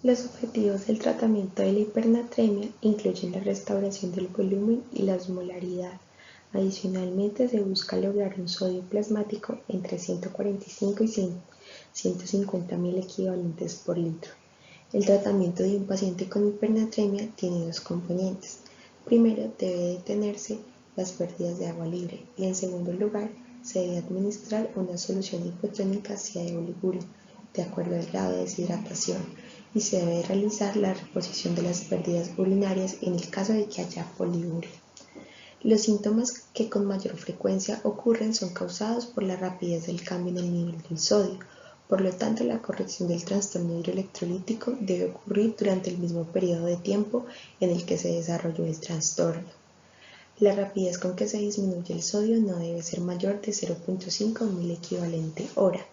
Los objetivos del tratamiento de la hipernatremia incluyen la restauración del volumen y la osmolaridad. Adicionalmente, se busca lograr un sodio plasmático entre 145 y 150 mil equivalentes por litro. El tratamiento de un paciente con hipernatremia tiene dos componentes. Primero, debe detenerse las pérdidas de agua libre, y en segundo lugar, se debe administrar una solución hipotónica hacia de oligurio, de acuerdo al grado de deshidratación, y se debe realizar la reposición de las pérdidas urinarias en el caso de que haya poliuria. Los síntomas que con mayor frecuencia ocurren son causados por la rapidez del cambio en el nivel del sodio. Por lo tanto, la corrección del trastorno hidroelectrolítico debe ocurrir durante el mismo periodo de tiempo en el que se desarrolló el trastorno. La rapidez con que se disminuye el sodio no debe ser mayor de 0.5 mil equivalente hora,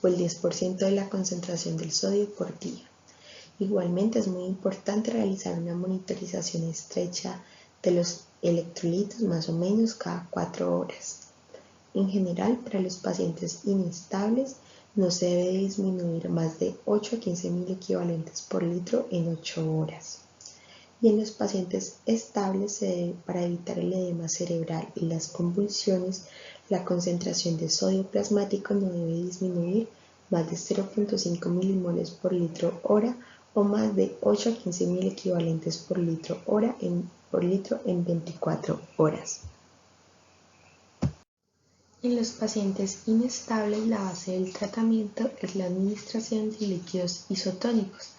o el 10% de la concentración del sodio por día. Igualmente, es muy importante realizar una monitorización estrecha de los electrolitos más o menos cada 4 horas. En general, para los pacientes inestables, no se debe disminuir más de 8 a 15 mil equivalentes por litro en 8 horas. Y en los pacientes estables, para evitar el edema cerebral y las convulsiones, la concentración de sodio plasmático no debe disminuir más de 0.5 milimoles por litro hora, o más de 8 a 15 mil equivalentes por litro en 24 horas. En los pacientes inestables, la base del tratamiento es la administración de líquidos isotónicos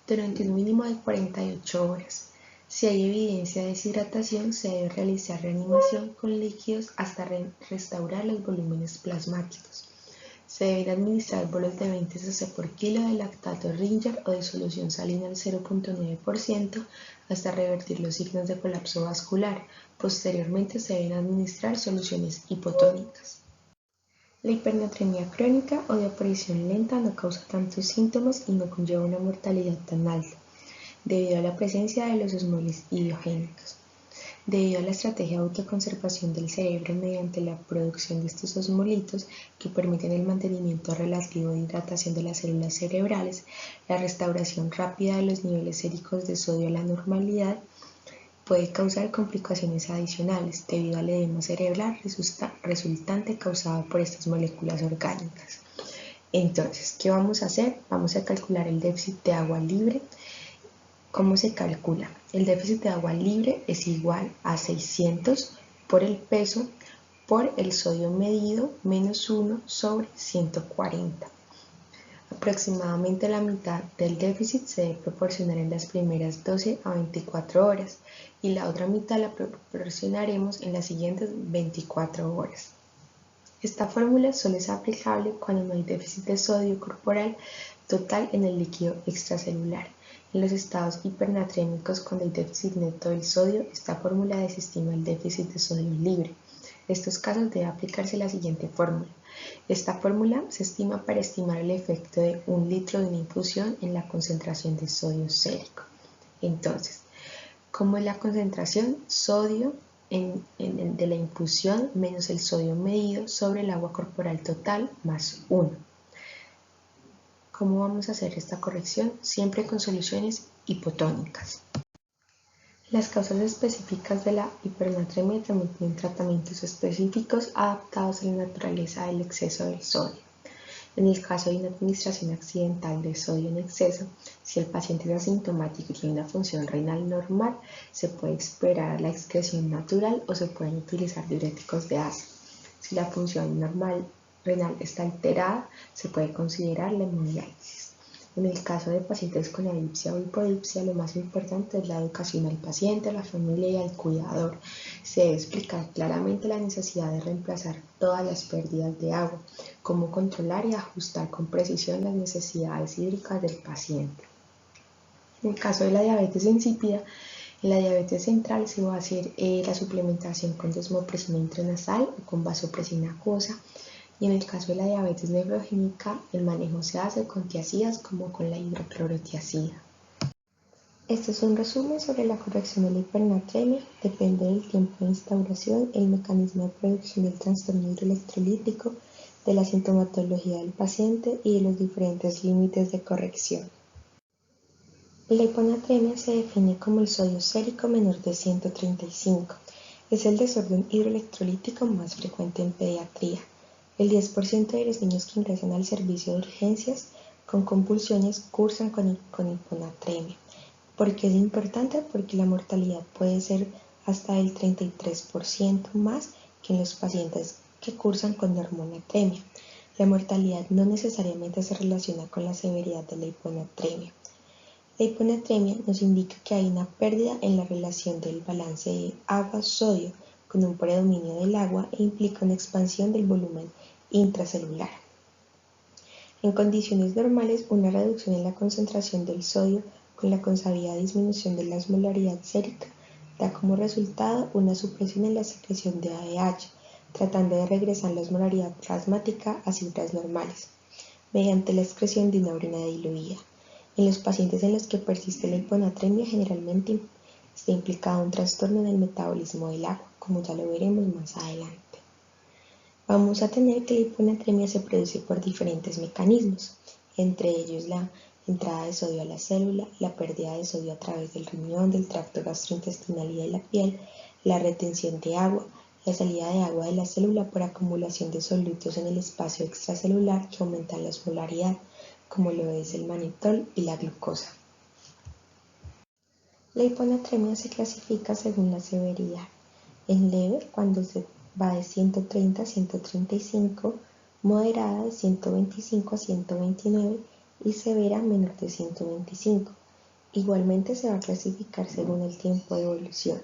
durante un mínimo de 48 horas. Si hay evidencia de deshidratación, se debe realizar reanimación con líquidos hasta restaurar los volúmenes plasmáticos. Se deben administrar bolos de 20 cc por kilo de lactato Ringer o de solución salina al 0.9% hasta revertir los signos de colapso vascular. Posteriormente, se deben administrar soluciones hipotónicas. La hipernatremia crónica o de aparición lenta no causa tantos síntomas y no conlleva una mortalidad tan alta, debido a la presencia de los osmoles idiogénicos. Debido a la estrategia de autoconservación del cerebro mediante la producción de estos osmolitos que permiten el mantenimiento relativo de hidratación de las células cerebrales, la restauración rápida de los niveles séricos de sodio a la normalidad puede causar complicaciones adicionales debido al edema cerebral resultante causado por estas moléculas orgánicas. Entonces, ¿qué vamos a hacer? Vamos a calcular el déficit de agua libre. ¿Cómo se calcula? El déficit de agua libre es igual a 600 por el peso por el sodio medido menos 1 sobre 140. Aproximadamente la mitad del déficit se debe proporcionar en las primeras 12 a 24 horas y la otra mitad la proporcionaremos en las siguientes 24 horas. Esta fórmula solo es aplicable cuando no hay déficit de sodio corporal total en el líquido extracelular. En los estados hipernatrémicos, cuando hay déficit neto del sodio, esta fórmula desestima el déficit de sodio libre. En estos casos debe aplicarse la siguiente fórmula. Esta fórmula se estima para estimar el efecto de 1 litro de una infusión en la concentración de sodio sérico. Entonces, ¿cómo es la concentración? Sodio de la infusión menos el sodio medido sobre el agua corporal total más 1. ¿Cómo vamos a hacer esta corrección? Siempre con soluciones hipotónicas. Las causas específicas de la hipernatremia también tienen tratamientos específicos adaptados a la naturaleza del exceso del sodio. En el caso de una administración accidental de sodio en exceso, si el paciente es asintomático y tiene una función renal normal, se puede esperar la excreción natural o se pueden utilizar diuréticos de ácido. Si la función normal renal está alterada, se puede considerar la hemodiálisis. En el caso de pacientes con adipsia o hipodipsia, lo más importante es la educación al paciente, a la familia y al cuidador. Se debe explicar claramente la necesidad de reemplazar todas las pérdidas de agua, cómo controlar y ajustar con precisión las necesidades hídricas del paciente. En el caso de la diabetes insípida, en la diabetes central se va a hacer la suplementación con desmopresina intranasal o con vasopresina acuosa. Y en el caso de la diabetes nefrogénica, el manejo se hace con tiazidas como con la hidroclorotiazida. Este es un resumen sobre la corrección de la hipernatremia. Depende del tiempo de instauración, el mecanismo de producción del trastorno hidroelectrolítico, de la sintomatología del paciente y de los diferentes límites de corrección. La hiponatremia se define como el sodio sérico menor de 135. Es el desorden hidroelectrolítico más frecuente en pediatría. El 10% de los niños que ingresan al servicio de urgencias con convulsiones cursan con hiponatremia. ¿Por qué es importante? Porque la mortalidad puede ser hasta el 33% más que en los pacientes que cursan con normonatremia. La mortalidad no necesariamente se relaciona con la severidad de la hiponatremia. La hiponatremia nos indica que hay una pérdida en la relación del balance de agua-sodio con un predominio del agua e implica una expansión del volumen intracelular. En condiciones normales, una reducción en la concentración del sodio con la consabida disminución de la osmolaridad sérica da como resultado una supresión en la secreción de ADH, tratando de regresar la osmolaridad plasmática a cifras normales, mediante la excreción de una orina diluida. En los pacientes en los que persiste la hiponatremia, generalmente está implicado un trastorno en el metabolismo del agua, como ya lo veremos más adelante. Vamos a tener que la hiponatremia se produce por diferentes mecanismos, entre ellos la entrada de sodio a la célula, la pérdida de sodio a través del riñón, del tracto gastrointestinal y de la piel, la retención de agua, la salida de agua de la célula por acumulación de solutos en el espacio extracelular que aumentan la osmolaridad, como lo es el manitol y la glucosa. La hiponatremia se clasifica según la severidad. En leve, cuando se va de 130 a 135, moderada de 125 a 129 y severa menor de 125. Igualmente se va a clasificar según el tiempo de evolución.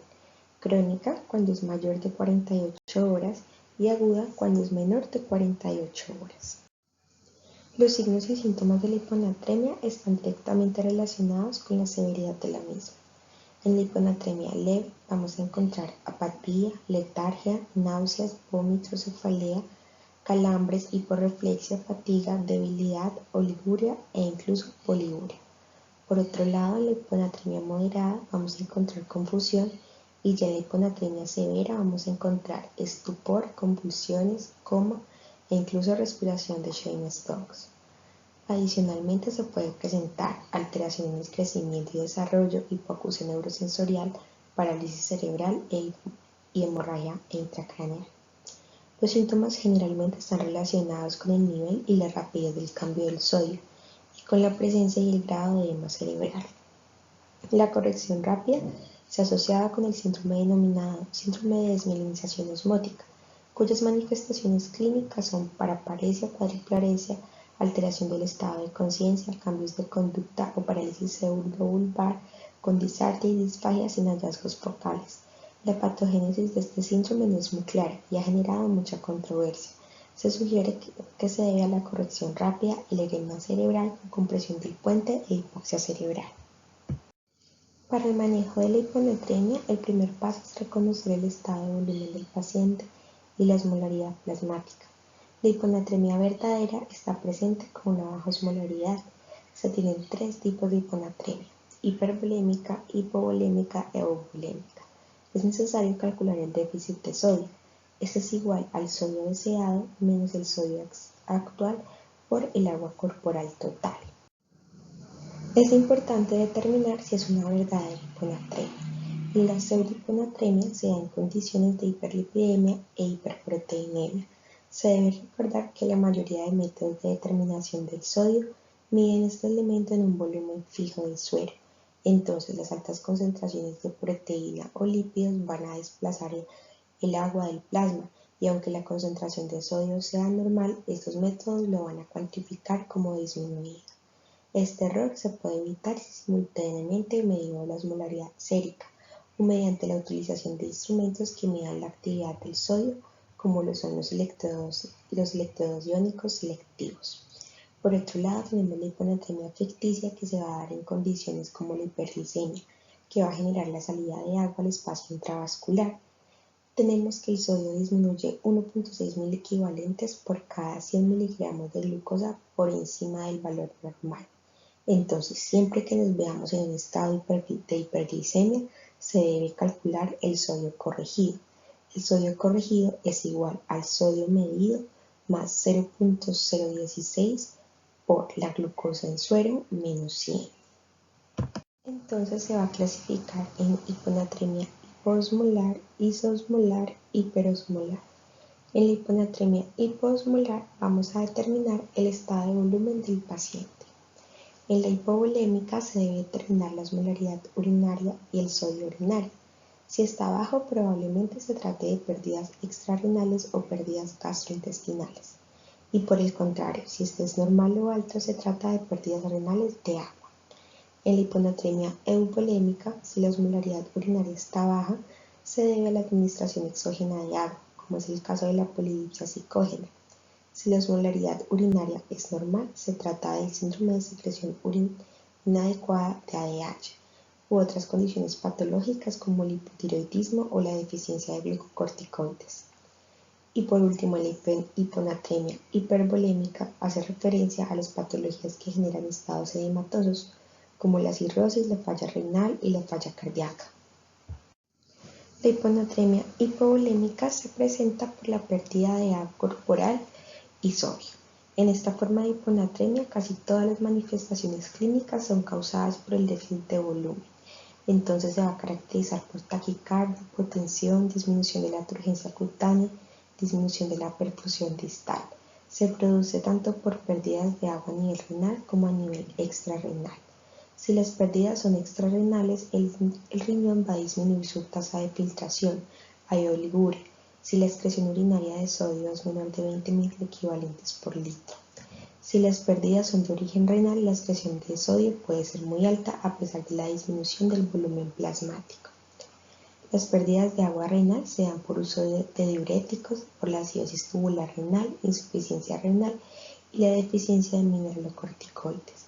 Crónica cuando es mayor de 48 horas y aguda cuando es menor de 48 horas. Los signos y síntomas de la hiponatremia están directamente relacionados con la severidad de la misma. En la hiponatremia leve vamos a encontrar apatía, letargia, náuseas, vómitos, cefalea, calambres, hiporreflexia, fatiga, debilidad, oliguria e incluso poliuria. Por otro lado, en la hiponatremia moderada vamos a encontrar confusión y ya en la hiponatremia severa vamos a encontrar estupor, convulsiones, coma e incluso respiración de Cheyne-Stokes. Adicionalmente se puede presentar alteración en el crecimiento y desarrollo, hipoacusia neurosensorial, parálisis cerebral y hemorragia intracraneal. Los síntomas generalmente están relacionados con el nivel y la rapidez del cambio del sodio y con la presencia y el grado de edema cerebral. La corrección rápida se asociada con el síndrome denominado síndrome de desmielinización osmótica, cuyas manifestaciones clínicas son paraparesia, cuadriplaresia, alteración del estado de conciencia, cambios de conducta o parálisis pseudovulvar con disartria y disfagia sin hallazgos focales. La patogénesis de este síndrome no es muy clara y ha generado mucha controversia. Se sugiere que se debe a la corrección rápida, el edema cerebral con compresión del puente e hipoxia cerebral. Para el manejo de la hiponatremia, el primer paso es reconocer el estado de volumen del paciente y la osmolaridad plasmática. La hiponatremia verdadera está presente con una baja osmolaridad. Se tienen tres tipos de hiponatremia: hipervolémica, hipovolémica e euvolémica. Es necesario calcular el déficit de sodio. Este es igual al sodio deseado menos el sodio actual por el agua corporal total. Es importante determinar si es una verdadera hiponatremia. La pseudohiponatremia se da en condiciones de hiperlipidemia e hiperproteinemia. Se debe recordar que la mayoría de métodos de determinación del sodio miden este elemento en un volumen fijo de suero. Entonces, las altas concentraciones de proteína o lípidos van a desplazar el agua del plasma, y aunque la concentración de sodio sea normal, estos métodos lo van a cuantificar como disminuido. Este error se puede evitar si simultáneamente medimos la osmolaridad sérica o mediante la utilización de instrumentos que midan la actividad del sodio, como lo son los electrodos iónicos selectivos. Por otro lado, tenemos la hiponatremia ficticia, que se va a dar en condiciones como la hiperglicemia, que va a generar la salida de agua al espacio intravascular. Tenemos que el sodio disminuye 1.6 miliequivalentes por cada 100 miligramos de glucosa por encima del valor normal. Entonces, siempre que nos veamos en un estado de hiperglicemia, se debe calcular el sodio corregido. El sodio corregido es igual al sodio medido más 0.016 por la glucosa en suero menos 100. Entonces se va a clasificar en hiponatremia hipoosmolar, isosmolar, hiperosmolar. En la hiponatremia hipoosmolar vamos a determinar el estado de volumen del paciente. En la hipovolémica se debe determinar la osmolaridad urinaria y el sodio urinario. Si está bajo, probablemente se trate de pérdidas extrarrenales o pérdidas gastrointestinales. Y por el contrario, si este es normal o alto, se trata de pérdidas renales de agua. En la hiponatremia euvolémica, si la osmolaridad urinaria está baja, se debe a la administración exógena de agua, como es el caso de la polidipsia psicógena. Si la osmolaridad urinaria es normal, se trata del síndrome de secreción inadecuada de ADH u otras condiciones patológicas como el hipotiroidismo o la deficiencia de glucocorticoides. Y por último, la hiponatremia hipervolémica hace referencia a las patologías que generan estados edematosos, como la cirrosis, la falla renal y la falla cardíaca. La hiponatremia hipovolémica se presenta por la pérdida de agua corporal y sodio. En esta forma de hiponatremia, casi todas las manifestaciones clínicas son causadas por el déficit de volumen. Entonces se va a caracterizar por taquicardia, hipotensión, disminución de la turgencia cutánea, disminución de la perfusión distal. Se produce tanto por pérdidas de agua a nivel renal como a nivel extrarrenal. Si las pérdidas son extrarrenales, el riñón va a disminuir su tasa de filtración a ioligure, si la excreción urinaria de sodio es menor de 20 miliequivalentes por litro. Si las pérdidas son de origen renal, la excreción de sodio puede ser muy alta a pesar de la disminución del volumen plasmático. Las pérdidas de agua renal se dan por uso de diuréticos, por la acidosis tubular renal, insuficiencia renal y la deficiencia de mineralocorticoides.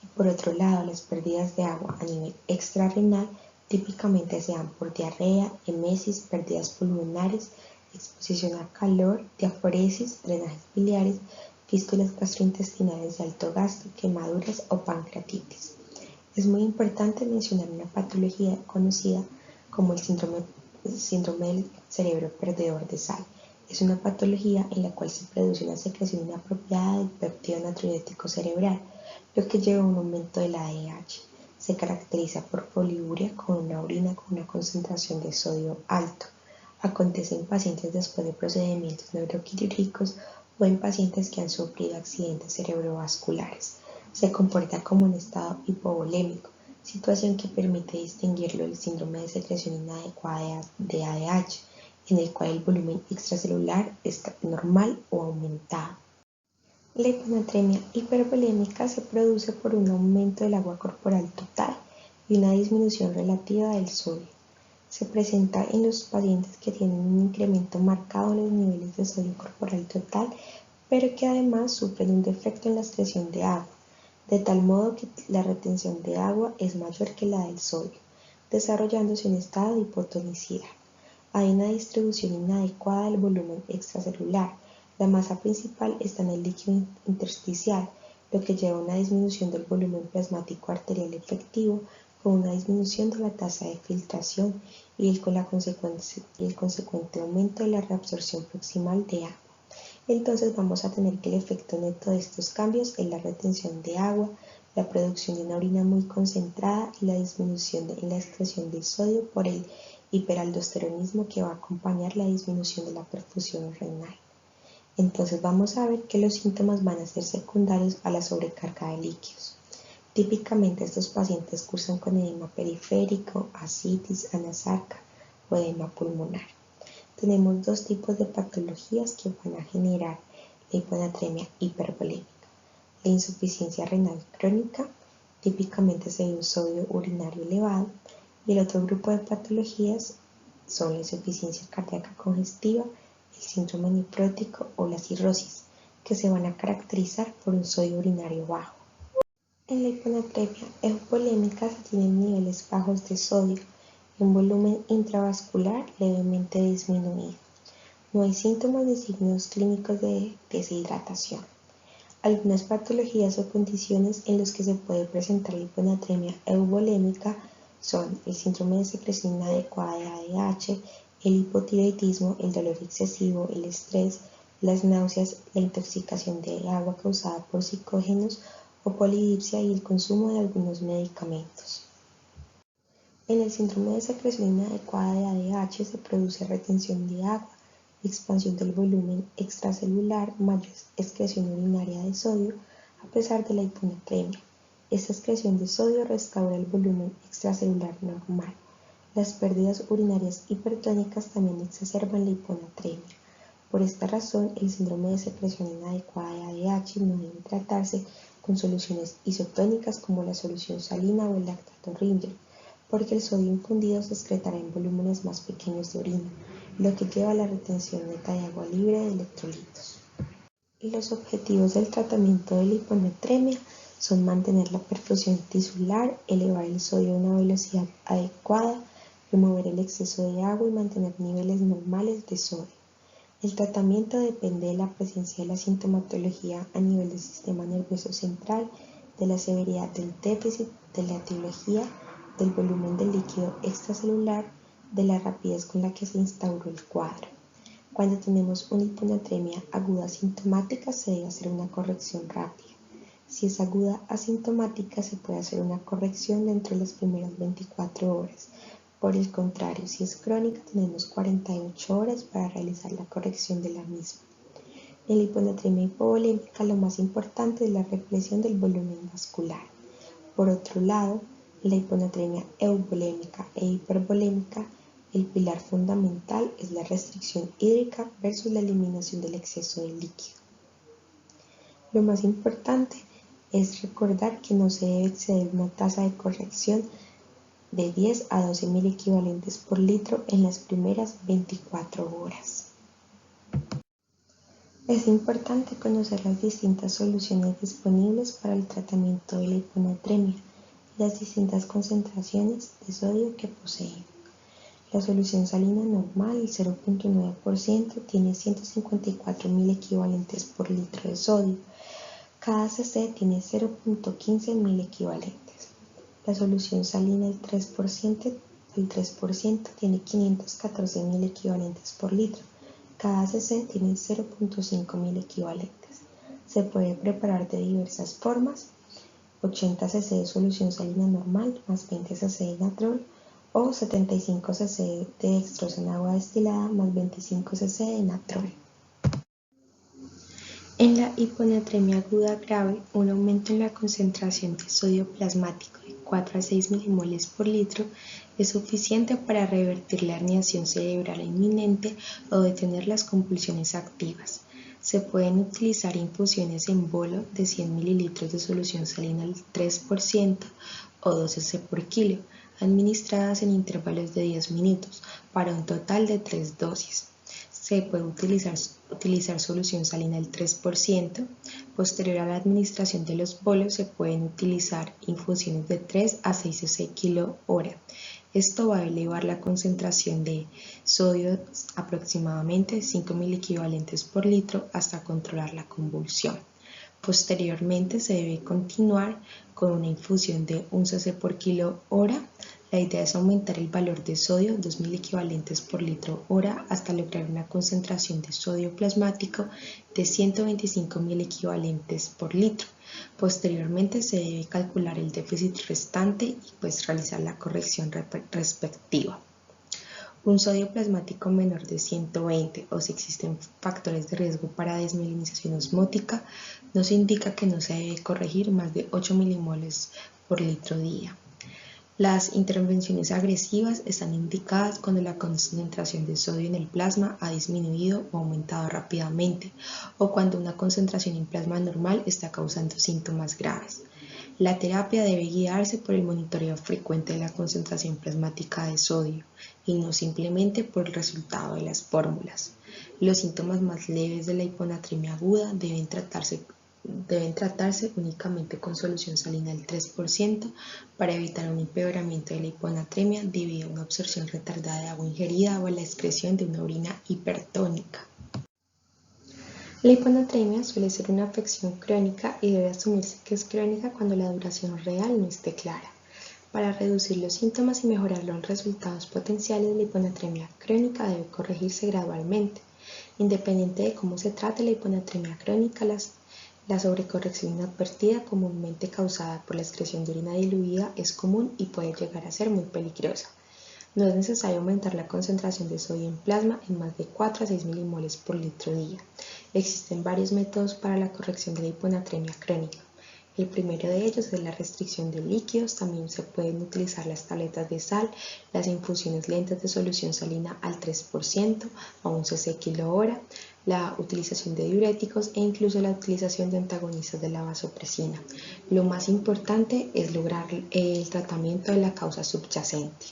Y por otro lado, las pérdidas de agua a nivel extrarrenal típicamente se dan por diarrea, emesis, pérdidas pulmonares, exposición a calor, diaforesis, drenajes biliares, fístulas gastrointestinales de alto gasto, quemaduras o pancreatitis. Es muy importante mencionar una patología conocida como el síndrome del cerebro perdedor de sal. Es una patología en la cual se produce una secreción inapropiada del péptido natriurético cerebral, lo que lleva a un aumento del ADH. Se caracteriza por poliuria con una orina con una concentración de sodio alto. Acontece en pacientes después de procedimientos neuroquirúrgicos o en pacientes que han sufrido accidentes cerebrovasculares. Se comporta como un estado hipovolémico, situación que permite distinguirlo del síndrome de secreción inadecuada de ADH, en el cual el volumen extracelular está normal o aumentado. La hiponatremia hipervolémica se produce por un aumento del agua corporal total y una disminución relativa del sodio. Se presenta en los pacientes que tienen un incremento marcado en los niveles de sodio corporal total, pero que además sufren un defecto en la excreción de agua, de tal modo que la retención de agua es mayor que la del sodio, desarrollándose un estado de hipotonicidad. Hay una distribución inadecuada del volumen extracelular. La masa principal está en el líquido intersticial, lo que lleva a una disminución del volumen plasmático arterial efectivo con una disminución de la tasa de filtración y el consecuente aumento de la reabsorción proximal de agua. Entonces vamos a tener que el efecto neto de estos cambios es la retención de agua, la producción de una orina muy concentrada y la disminución en la excreción de sodio por el hiperaldosteronismo que va a acompañar la disminución de la perfusión renal. Entonces vamos a ver que los síntomas van a ser secundarios a la sobrecarga de líquidos. Típicamente estos pacientes cursan con edema periférico, ascitis, anasarca o edema pulmonar. Tenemos dos tipos de patologías que van a generar la hiponatremia hipervolémica. La insuficiencia renal crónica, típicamente se ve un sodio urinario elevado, y el otro grupo de patologías son la insuficiencia cardíaca congestiva, el síndrome nefrótico o la cirrosis, que se van a caracterizar por un sodio urinario bajo. En la hiponatremia euvolémica se tienen niveles bajos de sodio y un volumen intravascular levemente disminuido. No hay síntomas ni signos clínicos de deshidratación. Algunas patologías o condiciones en las que se puede presentar la hiponatremia euvolémica son el síndrome de secreción inadecuada de ADH, el hipotiroidismo, el dolor excesivo, el estrés, las náuseas, la intoxicación de agua causada por psicógenos o polidipsia y el consumo de algunos medicamentos. En el síndrome de secreción inadecuada de ADH se produce retención de agua, expansión del volumen extracelular, mayor excreción urinaria de sodio a pesar de la hiponatremia. Esta excreción de sodio restaura el volumen extracelular normal. Las pérdidas urinarias hipertónicas también exacerban la hiponatremia. Por esta razón, el síndrome de secreción inadecuada de ADH no debe tratarse con soluciones isotónicas como la solución salina o el lactato Ringer, porque el sodio infundido se excretará en volúmenes más pequeños de orina, lo que lleva a la retención neta de agua libre de electrolitos. Los objetivos del tratamiento de la hiponatremia son mantener la perfusión tisular, elevar el sodio a una velocidad adecuada, remover el exceso de agua y mantener niveles normales de sodio. El tratamiento depende de la presencia de la sintomatología a nivel del sistema nervioso central, de la severidad del déficit, de la etiología, del volumen del líquido extracelular, de la rapidez con la que se instauró el cuadro. Cuando tenemos una hiponatremia aguda asintomática se debe hacer una corrección rápida. Si es aguda asintomática se puede hacer una corrección dentro de las primeras 24 horas. Por el contrario, si es crónica tenemos 48 horas para realizar la corrección de la misma. En la hiponatremia hipovolémica lo más importante es la represión del volumen vascular. Por otro lado, en la hiponatremia euvolémica e hipervolémica, el pilar fundamental es la restricción hídrica versus la eliminación del exceso de líquido. Lo más importante es recordar que no se debe exceder una tasa de corrección de 10 a 12 mil equivalentes por litro en las primeras 24 horas. Es importante conocer las distintas soluciones disponibles para el tratamiento de la hiponatremia y las distintas concentraciones de sodio que poseen. La solución salina normal, el 0.9%, tiene 154 mil equivalentes por litro de sodio. Cada cc tiene 0.15 mil equivalentes. La solución salina del 3% tiene 514 mil equivalentes por litro. Cada cc tiene 0.5 mil equivalentes. Se puede preparar de diversas formas: 80 cc de solución salina normal más 20 cc de natrol, o 75 cc de dextrosa en agua destilada más 25 cc de natrol. En la hiponatremia aguda grave, un aumento en la concentración de sodio plasmático de 4 a 6 milimoles por litro es suficiente para revertir la herniación cerebral inminente o detener las convulsiones activas. Se pueden utilizar infusiones en bolo de 100 mililitros de solución salina al 3% o 2 cc por kilo, administradas en intervalos de 10 minutos, para un total de 3 dosis. Se puede utilizar solución salina al 3%. Posterior a la administración de los bolos se pueden utilizar infusiones de 3 a 6 cc kilo hora. Esto va a elevar la concentración de sodio aproximadamente 5 mil equivalentes por litro hasta controlar la convulsión. Posteriormente se debe continuar con una infusión de 1 cc por kilo hora. La idea es aumentar el valor de sodio 2000 equivalentes por litro hora hasta lograr una concentración de sodio plasmático de 125.000 equivalentes por litro. Posteriormente se debe calcular el déficit restante y realizar la corrección respectiva. Un sodio plasmático menor de 120 o si existen factores de riesgo para desmielinización osmótica, nos indica que no se debe corregir más de 8 milimoles por litro día. Las intervenciones agresivas están indicadas cuando la concentración de sodio en el plasma ha disminuido o aumentado rápidamente o cuando una concentración en plasma normal está causando síntomas graves. La terapia debe guiarse por el monitoreo frecuente de la concentración plasmática de sodio y no simplemente por el resultado de las fórmulas. Los síntomas más leves de la hiponatremia aguda deben tratarse únicamente con solución salina al 3% para evitar un empeoramiento de la hiponatremia debido a una absorción retardada de agua ingerida o a la excreción de una orina hipertónica. La hiponatremia suele ser una afección crónica y debe asumirse que es crónica cuando la duración real no esté clara. Para reducir los síntomas y mejorar los resultados potenciales de la hiponatremia crónica debe corregirse gradualmente. Independiente de cómo se trate la hiponatremia crónica, la sobrecorrección inadvertida, comúnmente causada por la excreción de orina diluida, es común y puede llegar a ser muy peligrosa. No es necesario aumentar la concentración de sodio en plasma en más de 4 a 6 milimoles por litro día. Existen varios métodos para la corrección de la hiponatremia crónica. El primero de ellos es la restricción de líquidos. También se pueden utilizar las tabletas de sal, las infusiones lentas de solución salina al 3% a 1 cc/hora, la utilización de diuréticos e incluso la utilización de antagonistas de la vasopresina. Lo más importante es lograr el tratamiento de la causa subyacente.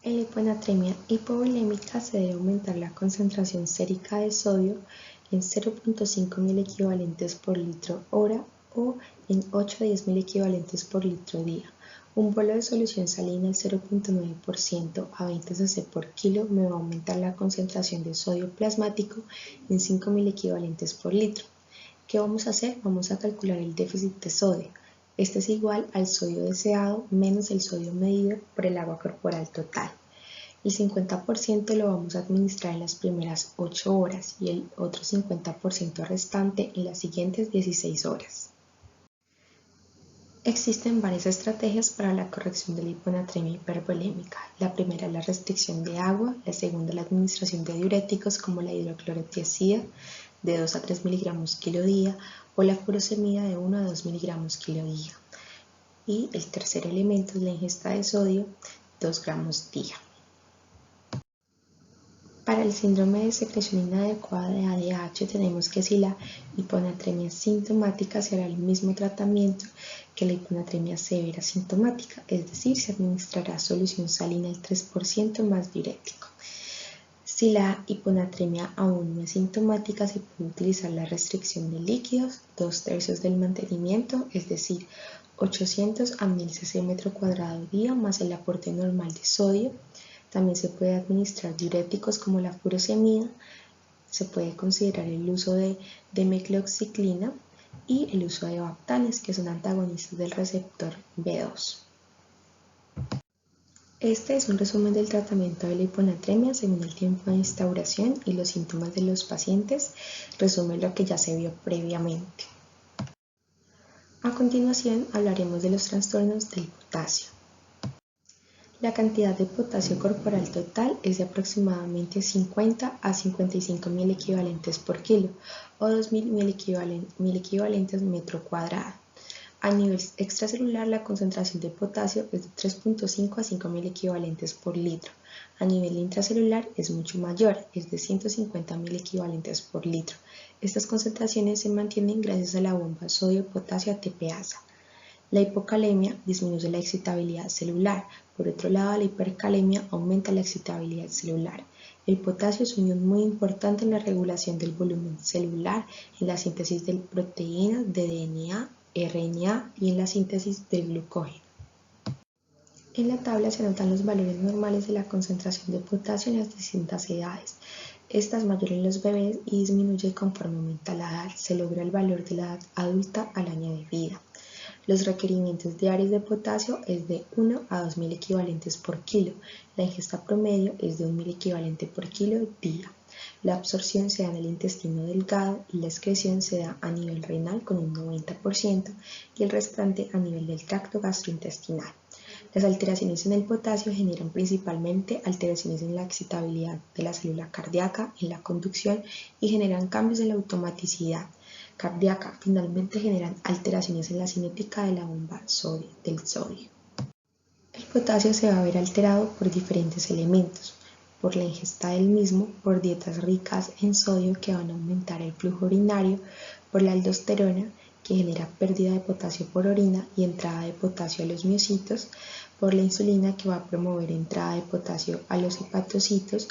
En la hiponatremia hipovolémica se debe aumentar la concentración sérica de sodio en 0.5 mil equivalentes por litro hora o en 8 a 10 mil equivalentes por litro día. Un bolo de solución salina al 0.9% a 20 cc por kilo me va a aumentar la concentración de sodio plasmático en 5.000 equivalentes por litro. ¿Qué vamos a hacer? Vamos a calcular el déficit de sodio. Este es igual al sodio deseado menos el sodio medido por el agua corporal total. El 50% lo vamos a administrar en las primeras 8 horas y el otro 50% restante en las siguientes 16 horas. Existen varias estrategias para la corrección de la hiponatremia hipervolémica. La primera es la restricción de agua, la segunda la administración de diuréticos como la hidroclorotiazida de 2 a 3 miligramos kilo día o la furosemida de 1 a 2 miligramos kilo día. Y el tercer elemento es la ingesta de sodio, 2 gramos día. Para el síndrome de secreción inadecuada de ADH tenemos que si la hiponatremia sintomática se hará el mismo tratamiento que la hiponatremia severa sintomática, es decir, se administrará solución salina al 3% más diurético. Si la hiponatremia aún no es sintomática, se puede utilizar la restricción de líquidos, 2/3 del mantenimiento, es decir, 800 a 1000 cc/m² día más el aporte normal de sodio. También se puede administrar diuréticos como la furosemida, se puede considerar el uso de mecloxicilina y el uso de baptanes, que son antagonistas del receptor B2. Este es un resumen del tratamiento de la hiponatremia según el tiempo de instauración y los síntomas de los pacientes. Resume lo que ya se vio previamente. A continuación hablaremos de los trastornos del potasio. La cantidad de potasio corporal total es de aproximadamente 50 a 55 mil equivalentes por kilo o 2000 equivalentes metro cuadrado. A nivel extracelular, la concentración de potasio es de 3.5 a 5.000 equivalentes por litro. A nivel intracelular es mucho mayor, es de 150.000 equivalentes por litro. Estas concentraciones se mantienen gracias a la bomba sodio-potasio ATPasa. La hipocalemia disminuye la excitabilidad celular. Por otro lado, la hipercalemia aumenta la excitabilidad celular. El potasio es un ion muy importante en la regulación del volumen celular, en la síntesis de proteínas, de DNA, RNA y en la síntesis del glucógeno. En la tabla se anotan los valores normales de la concentración de potasio en las distintas edades. Esta es mayor en los bebés y disminuye conforme aumenta la edad. Se logra el valor de la edad adulta al año de vida. Los requerimientos diarios de potasio es de 1 a 2.000 equivalentes por kilo. La ingesta promedio es de 1.000 equivalente por kilo día. La absorción se da en el intestino delgado y la excreción se da a nivel renal con un 90% y el restante a nivel del tracto gastrointestinal. Las alteraciones en el potasio generan principalmente alteraciones en la excitabilidad de la célula cardíaca, en la conducción y generan cambios en la automaticidad cardíaca. Finalmente generan alteraciones en la cinética de la bomba del sodio. El potasio se va a ver alterado por diferentes elementos, por la ingesta del mismo, por dietas ricas en sodio que van a aumentar el flujo urinario, por la aldosterona que genera pérdida de potasio por orina y entrada de potasio a los miocitos, por la insulina que va a promover entrada de potasio a los hepatocitos,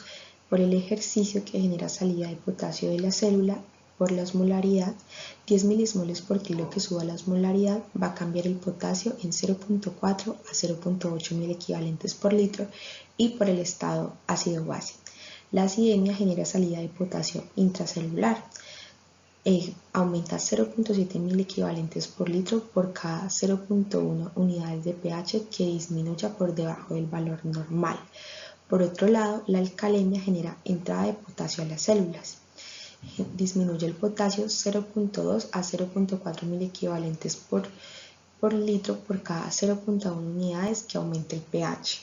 por el ejercicio que genera salida de potasio de la célula, por la osmolaridad, 10 milismoles por kilo que suba la osmolaridad va a cambiar el potasio en 0.4 a 0.8 mil equivalentes por litro y por el estado ácido-base. La acidemia genera salida de potasio intracelular. Aumenta 0.7 mil equivalentes por litro por cada 0.1 unidades de pH que disminuya por debajo del valor normal. Por otro lado, la alcalemia genera entrada de potasio a las células. Disminuye el potasio 0.2 a 0.4 mil equivalentes por litro por cada 0.1 unidades que aumente el pH.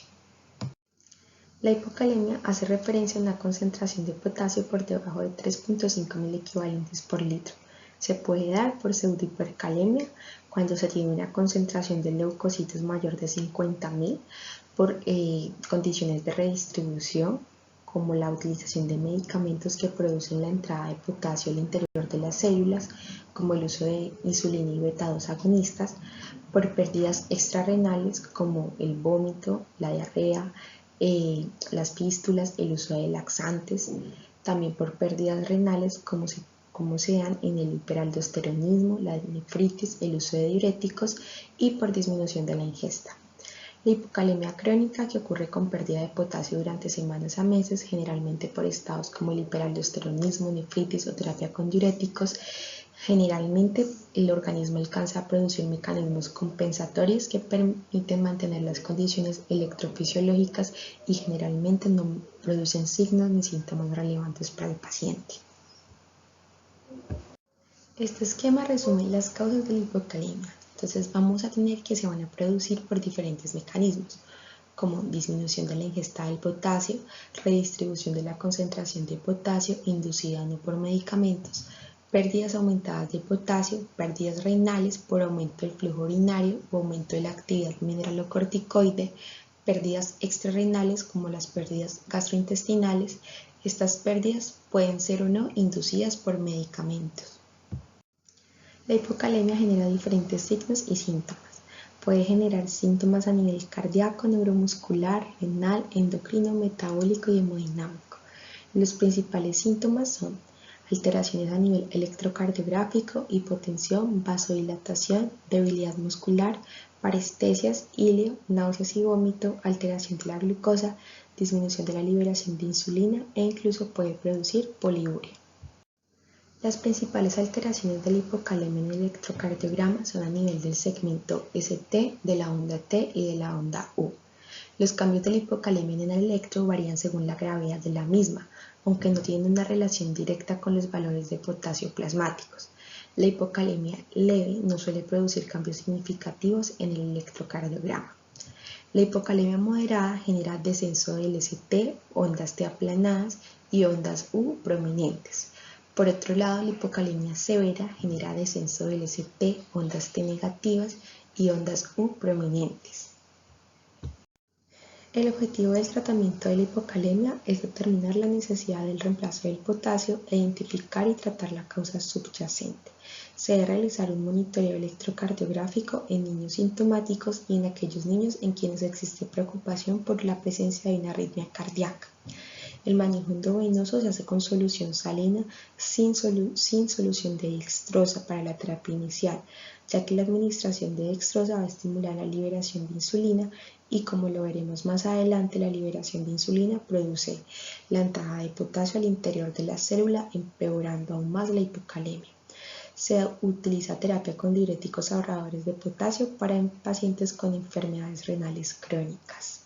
La hipocalemia hace referencia a una concentración de potasio por debajo de 3.5 mil equivalentes por litro. Se puede dar por pseudohipercalemia cuando se tiene una concentración de leucocitos mayor de 50.000 por condiciones de redistribución, como la utilización de medicamentos que producen la entrada de potasio al interior de las células, como el uso de insulina y beta-2 agonistas, por pérdidas extrarrenales como el vómito, la diarrea, las fístulas, el uso de laxantes, también por pérdidas renales como se dan en el hiperaldosteronismo, la nefritis, el uso de diuréticos y por disminución de la ingesta. La hipocalemia crónica, que ocurre con pérdida de potasio durante semanas a meses, generalmente por estados como el hiperaldosteronismo, nefritis o terapia con diuréticos. Generalmente el organismo alcanza a producir mecanismos compensatorios que permiten mantener las condiciones electrofisiológicas y generalmente no producen signos ni síntomas relevantes para el paciente. Este esquema resume las causas de la hipocalemia. Entonces vamos a tener que se van a producir por diferentes mecanismos, como disminución de la ingesta del potasio, redistribución de la concentración de potasio inducida no por medicamentos, pérdidas aumentadas de potasio, pérdidas renales por aumento del flujo urinario o aumento de la actividad mineralocorticoide, pérdidas extrarrenales como las pérdidas gastrointestinales. Estas pérdidas pueden ser o no inducidas por medicamentos. La hipocalemia genera diferentes signos y síntomas. Puede generar síntomas a nivel cardíaco, neuromuscular, renal, endocrino, metabólico y hemodinámico. Los principales síntomas son alteraciones a nivel electrocardiográfico, hipotensión, vasodilatación, debilidad muscular, parestesias, ileo, náuseas y vómito, alteración de la glucosa, disminución de la liberación de insulina e incluso puede producir poliuria. Las principales alteraciones de la hipocalemia en el electrocardiograma son a nivel del segmento ST, de la onda T y de la onda U. Los cambios de la hipocalemia en el electro varían según la gravedad de la misma, aunque no tienen una relación directa con los valores de potasio plasmáticos. La hipocalemia leve no suele producir cambios significativos en el electrocardiograma. La hipocalemia moderada genera descenso del ST, ondas T aplanadas y ondas U prominentes. Por otro lado, la hipocalemia severa genera descenso del ST, ondas T negativas y ondas U prominentes. El objetivo del tratamiento de la hipocalemia es determinar la necesidad del reemplazo del potasio e identificar y tratar la causa subyacente. Se debe realizar un monitoreo electrocardiográfico en niños sintomáticos y en aquellos niños en quienes existe preocupación por la presencia de una arritmia cardíaca. El manejo endovenoso se hace con solución salina sin solución de dextrosa para la terapia inicial, ya que la administración de dextrosa va a estimular la liberación de insulina y, como lo veremos más adelante, la liberación de insulina produce la entrada de potasio al interior de la célula, empeorando aún más la hipocalemia. Se utiliza terapia con diuréticos ahorradores de potasio para pacientes con enfermedades renales crónicas.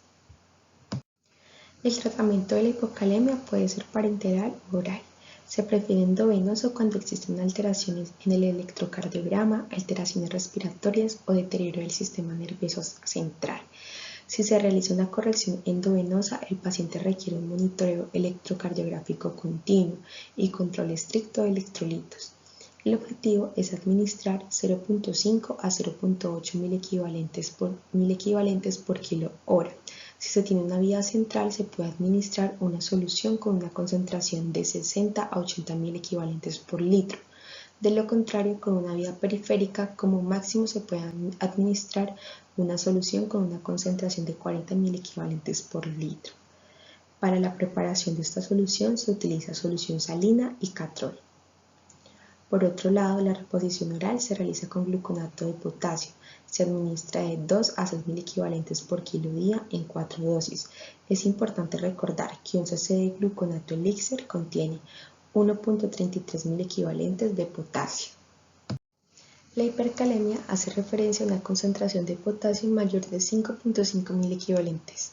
El tratamiento de la hipocalemia puede ser parenteral o oral. Se prefiere endovenoso cuando existen alteraciones en el electrocardiograma, alteraciones respiratorias o deterioro del sistema nervioso central. Si se realiza una corrección endovenosa, el paciente requiere un monitoreo electrocardiográfico continuo y control estricto de electrolitos. El objetivo es administrar 0.5 a 0.8 milequivalentes por kilo hora. Si se tiene una vía central, se puede administrar una solución con una concentración de 60 a 80 milequivalentes por litro. De lo contrario, con una vía periférica, como máximo se puede administrar una solución con una concentración de 40 milequivalentes por litro. Para la preparación de esta solución se utiliza solución salina y catrol. Por otro lado, la reposición oral se realiza con gluconato de potasio. Se administra de 2 a 6 milequivalentes por kilo día en 4 dosis. Es importante recordar que un cc de gluconato elixir contiene 1.33 milequivalentes de potasio. La hipercalemia hace referencia a una concentración de potasio mayor de 5.5 milequivalentes.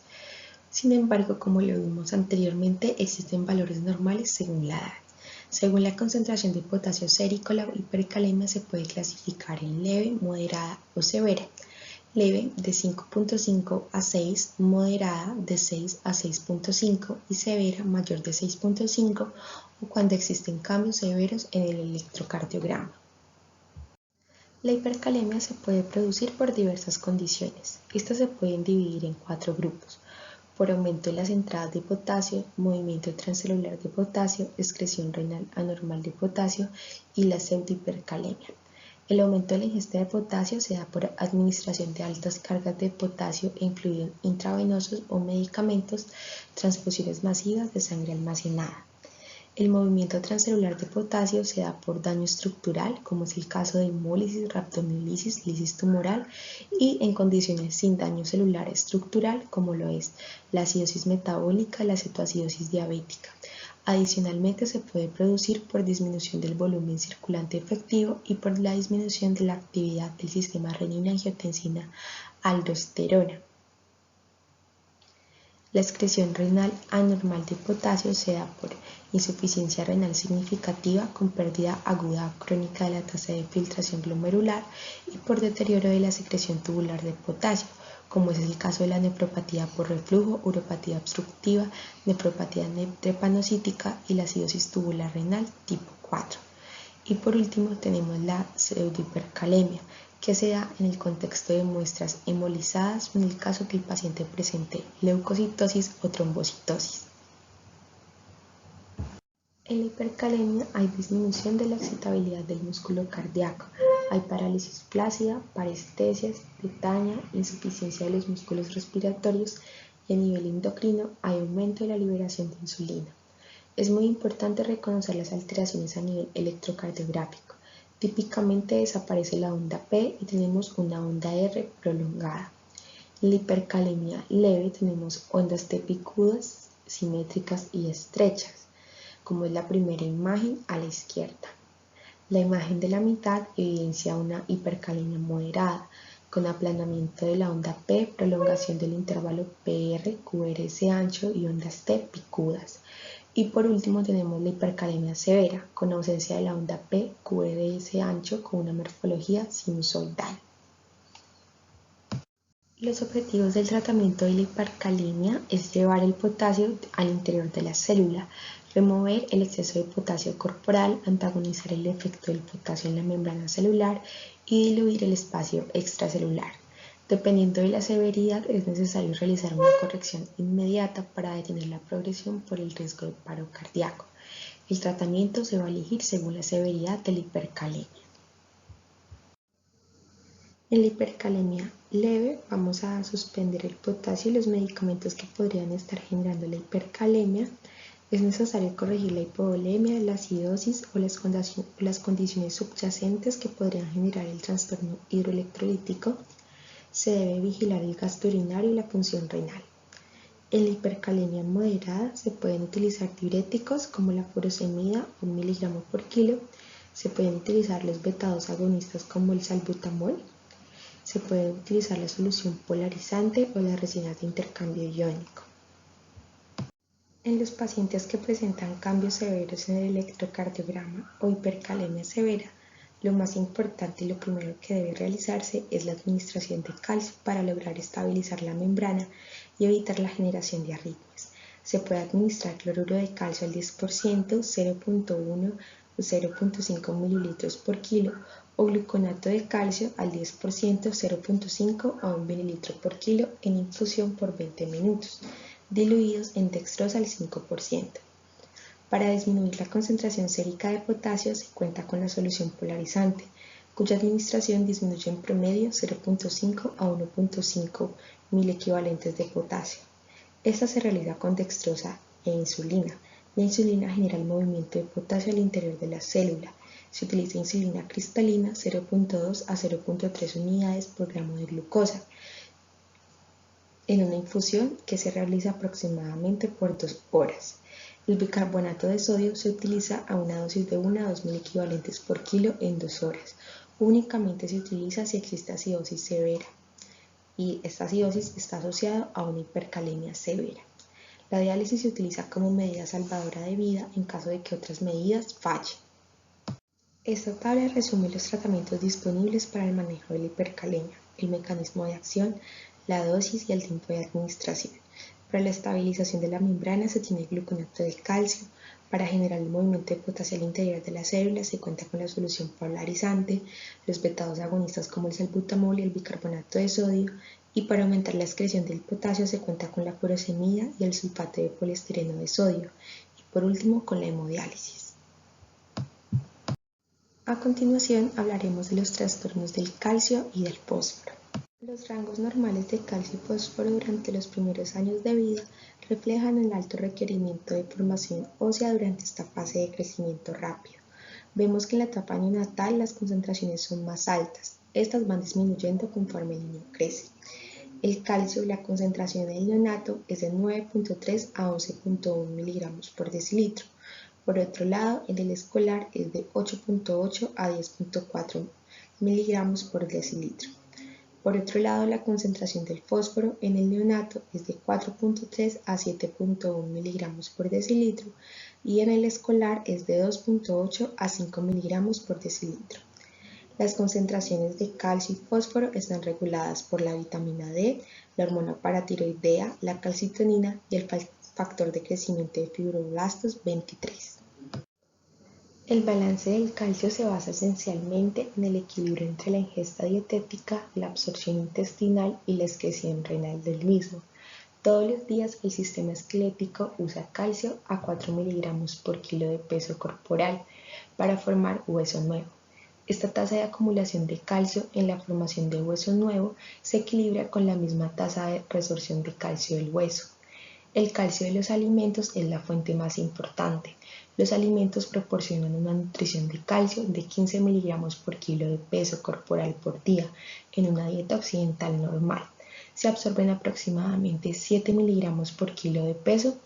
Sin embargo, como lo vimos anteriormente, existen valores normales según la edad. Según la concentración de potasio sérico, la hipercalemia se puede clasificar en leve, moderada o severa. Leve de 5.5 a 6, moderada de 6 a 6.5 y severa mayor de 6.5 o cuando existen cambios severos en el electrocardiograma. La hipercalemia se puede producir por diversas condiciones. Estas se pueden dividir en 4 grupos: por aumento en las entradas de potasio, movimiento transcelular de potasio, excreción renal anormal de potasio y la pseudohipercalemia. El aumento de la ingesta de potasio se da por administración de altas cargas de potasio en fluidos intravenosos o medicamentos, transfusiones masivas de sangre almacenada. El movimiento transcelular de potasio se da por daño estructural, como es el caso de hemólisis, rhabdomiólisis, lisis tumoral, y en condiciones sin daño celular estructural, como lo es la acidosis metabólica y la cetoacidosis diabética. Adicionalmente, se puede producir por disminución del volumen circulante efectivo y por la disminución de la actividad del sistema renina-angiotensina-aldosterona. La excreción renal anormal de potasio se da por insuficiencia renal significativa con pérdida aguda o crónica de la tasa de filtración glomerular y por deterioro de la secreción tubular de potasio, como es el caso de la nefropatía por reflujo, uropatía obstructiva, nefropatía trepanocítica y la acidosis tubular renal tipo 4. Y por último tenemos la pseudohipercalemia, que se da en el contexto de muestras hemolizadas o en el caso que el paciente presente leucocitosis o trombocitosis. En la hipercalemia hay disminución de la excitabilidad del músculo cardíaco, hay parálisis flácida, parestesias, tetania, insuficiencia de los músculos respiratorios y a nivel endocrino hay aumento de la liberación de insulina. Es muy importante reconocer las alteraciones a nivel electrocardiográfico. Típicamente desaparece la onda P y tenemos una onda R prolongada. En la hipercalemia leve tenemos ondas T picudas, simétricas y estrechas, como es la primera imagen a la izquierda. La imagen de la mitad evidencia una hipercalemia moderada, con aplanamiento de la onda P, prolongación del intervalo PR, QRS ancho y ondas T picudas. Y por último tenemos la hipercalemia severa, con ausencia de la onda P, QRS ancho con una morfología sinusoidal. Los objetivos del tratamiento de la hipercalemia es llevar el potasio al interior de la célula, remover el exceso de potasio corporal, antagonizar el efecto del potasio en la membrana celular y diluir el espacio extracelular. Dependiendo de la severidad, es necesario realizar una corrección inmediata para detener la progresión por el riesgo de paro cardíaco. El tratamiento se va a elegir según la severidad de la hipercalemia. En la hipercalemia leve vamos a suspender el potasio y los medicamentos que podrían estar generando la hipercalemia. Es necesario corregir la hipovolemia, la acidosis o las condiciones subyacentes que podrían generar el trastorno hidroelectrolítico. Se debe vigilar el gasto urinario y la función renal. En la hipercalemia moderada se pueden utilizar diuréticos como la furosemida 1 mg por kilo. Se pueden utilizar los betados agonistas como el salbutamol. Se puede utilizar la solución polarizante o las resinas de intercambio iónico. En los pacientes que presentan cambios severos en el electrocardiograma o hipercalemia severa, lo más importante y lo primero que debe realizarse es la administración de calcio para lograr estabilizar la membrana y evitar la generación de arritmias. Se puede administrar cloruro de calcio al 10%, 0.1 o 0.5 mililitros por kilo, o gluconato de calcio al 10%, 0.5 a 1 mililitro por kilo en infusión por 20 minutos, diluidos en dextrosa al 5%. Para disminuir la concentración sérica de potasio se cuenta con la solución polarizante, cuya administración disminuye en promedio 0.5 a 1.5 mil equivalentes de potasio. Esta se realiza con dextrosa e insulina. La insulina genera el movimiento de potasio al interior de la célula. Se utiliza insulina cristalina 0.2 a 0.3 unidades por gramo de glucosa en una infusión que se realiza aproximadamente por 2 horas. El bicarbonato de sodio se utiliza a una dosis de 1 a 2 mil equivalentes por kilo en 2 horas. Únicamente se utiliza si existe acidosis severa y esta acidosis está asociada a una hipercalemia severa. La diálisis se utiliza como medida salvadora de vida en caso de que otras medidas fallen. Esta tabla resume los tratamientos disponibles para el manejo de la hipercalemia, el mecanismo de acción, la dosis y el tiempo de administración. Para la estabilización de la membrana se tiene gluconato de calcio. Para generar el movimiento de potasio al interior de la célula se cuenta con la solución polarizante, los betados agonistas como el salbutamol y el bicarbonato de sodio, y para aumentar la excreción del potasio se cuenta con la furosemida y el sulfato de poliestireno de sodio, y por último con la hemodiálisis. A continuación hablaremos de los trastornos del calcio y del fósforo. Los rangos normales de calcio y fósforo durante los primeros años de vida reflejan el alto requerimiento de formación ósea durante esta fase de crecimiento rápido. Vemos que en la etapa neonatal las concentraciones son más altas. Estas van disminuyendo conforme el niño crece. El calcio, la concentración en el neonato es de 9.3 a 11.1 miligramos por decilitro. Por otro lado, en el escolar es de 8.8 a 10.4 miligramos por decilitro. Por otro lado, la concentración del fósforo en el neonato es de 4.3 a 7.1 miligramos por decilitro y en el escolar es de 2.8 a 5 miligramos por decilitro. Las concentraciones de calcio y fósforo están reguladas por la vitamina D, la hormona paratiroidea, la calcitonina y el factor de crecimiento de fibroblastos 23. El balance del calcio se basa esencialmente en el equilibrio entre la ingesta dietética, la absorción intestinal y la excreción renal del mismo. Todos los días el sistema esquelético usa calcio a 4 miligramos por kilo de peso corporal para formar hueso nuevo. Esta tasa de acumulación de calcio en la formación de hueso nuevo se equilibra con la misma tasa de resorción de calcio del hueso. El calcio de los alimentos es la fuente más importante. Los alimentos proporcionan una nutrición de calcio de 15 miligramos por kilo de peso corporal por día en una dieta occidental normal. Se absorben aproximadamente 7 miligramos por kilo de peso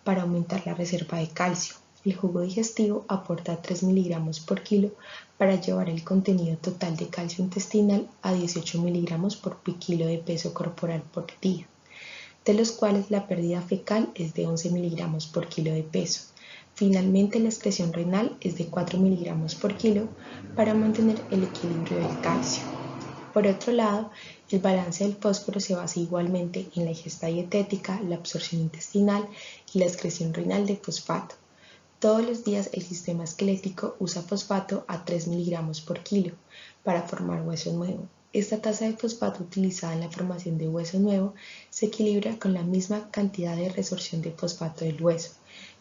para aumentar la reserva de calcio. El jugo digestivo aporta 3 miligramos por kilo para llevar el contenido total de calcio intestinal a 18 miligramos por kilo de peso corporal por día, de los cuales la pérdida fecal es de 11 miligramos por kilo de peso. Finalmente, la excreción renal es de 4 miligramos por kilo para mantener el equilibrio del calcio. Por otro lado, el balance del fósforo se basa igualmente en la ingesta dietética, la absorción intestinal y la excreción renal de fosfato. Todos los días el sistema esquelético usa fosfato a 3 miligramos por kilo para formar hueso nuevo. Esta tasa de fosfato utilizada en la formación de hueso nuevo se equilibra con la misma cantidad de resorción de fosfato del hueso.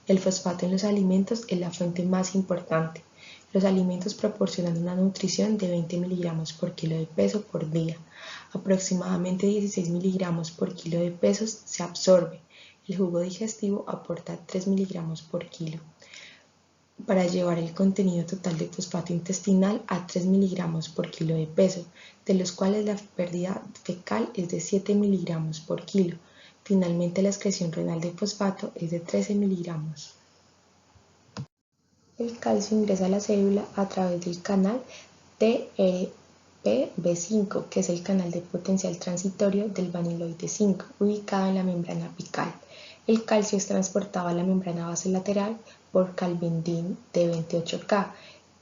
El fosfato en los alimentos es la fuente más importante. Los alimentos proporcionan una nutrición de 20 miligramos por kilo de peso por día. Aproximadamente 16 miligramos por kilo de peso se absorbe. El jugo digestivo aporta 3 miligramos por kilo para llevar el contenido total de fosfato intestinal a 3 miligramos por kilo de peso, de los cuales la pérdida fecal es de 7 miligramos por kilo. Finalmente, la excreción renal de fosfato es de 13 miligramos. El calcio ingresa a la célula a través del canal TRPV5, que es el canal de potencial transitorio del vaniloide 5, ubicado en la membrana apical. El calcio es transportado a la membrana basolateral por calvindin de 28K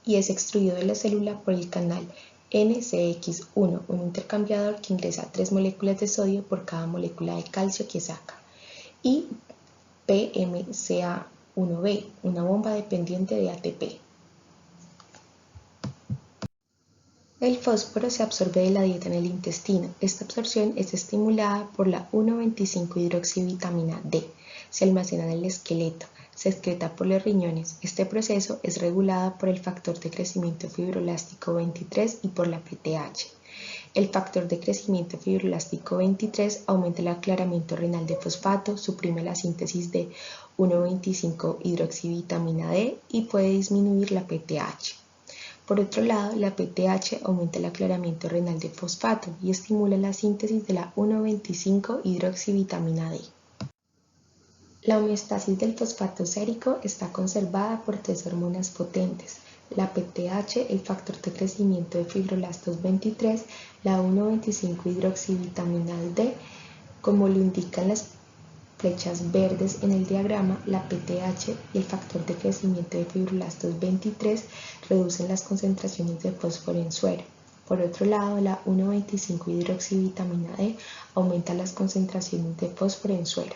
y es extraído de la célula por el canal NCX1, un intercambiador que ingresa 3 moléculas de sodio por cada molécula de calcio que saca, y PMCA1B, una bomba dependiente de ATP. El fósforo se absorbe de la dieta en el intestino. Esta absorción es estimulada por la 1,25-hidroxivitamina D. Se almacena en el esqueleto, se excreta por los riñones. Este proceso es regulado por el factor de crecimiento fibroelástico 23 y por la PTH. El factor de crecimiento fibroelástico 23 aumenta el aclaramiento renal de fosfato, suprime la síntesis de 1,25-hidroxivitamina D y puede disminuir la PTH. Por otro lado, la PTH aumenta el aclaramiento renal de fosfato y estimula la síntesis de la 1,25-hidroxivitamina D. La homeostasis del fosfato sérico está conservada por 3 hormonas potentes: la PTH, el factor de crecimiento de fibroblastos 23, la 1,25-hidroxivitamina D. Como lo indican las flechas verdes en el diagrama, la PTH y el factor de crecimiento de fibroblastos 23 reducen las concentraciones de fósforo en suero. Por otro lado, la 1,25-hidroxivitamina D aumenta las concentraciones de fósforo en suero.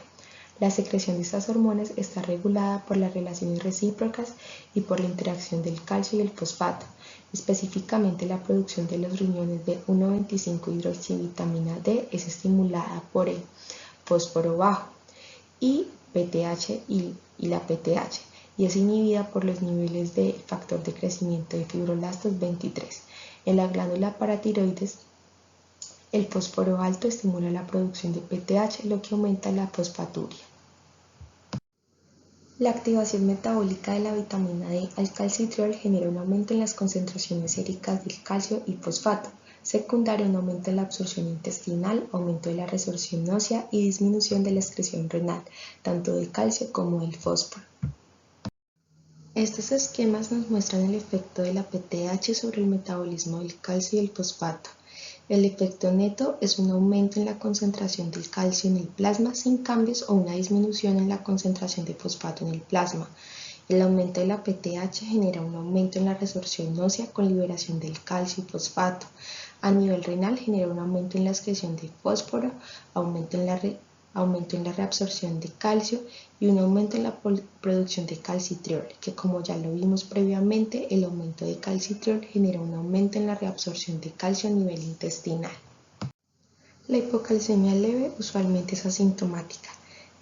La secreción de estas hormonas está regulada por las relaciones recíprocas y por la interacción del calcio y el fosfato. Específicamente, la producción de los riñones de 1,25-hidroxivitamina D es estimulada por el fósforo bajo y la PTH, y es inhibida por los niveles de factor de crecimiento de fibroblastos 23. En la glándula paratiroides, el fósforo alto estimula la producción de PTH, lo que aumenta la fosfaturia. La activación metabólica de la vitamina D al calcitriol genera un aumento en las concentraciones séricas del calcio y fosfato, secundario a un aumento en la absorción intestinal, aumento de la resorción ósea y disminución de la excreción renal, tanto del calcio como del fósforo. Estos esquemas nos muestran el efecto de la PTH sobre el metabolismo del calcio y el fosfato. El efecto neto es un aumento en la concentración del calcio en el plasma sin cambios o una disminución en la concentración de fosfato en el plasma. El aumento de la PTH genera un aumento en la resorción ósea con liberación del calcio y fosfato. A nivel renal genera un aumento en la excreción de fósforo, aumento en la reabsorción de calcio y un aumento en la producción de calcitriol, que como ya lo vimos previamente, el aumento de calcitriol genera un aumento en la reabsorción de calcio a nivel intestinal. La hipocalcemia leve usualmente es asintomática.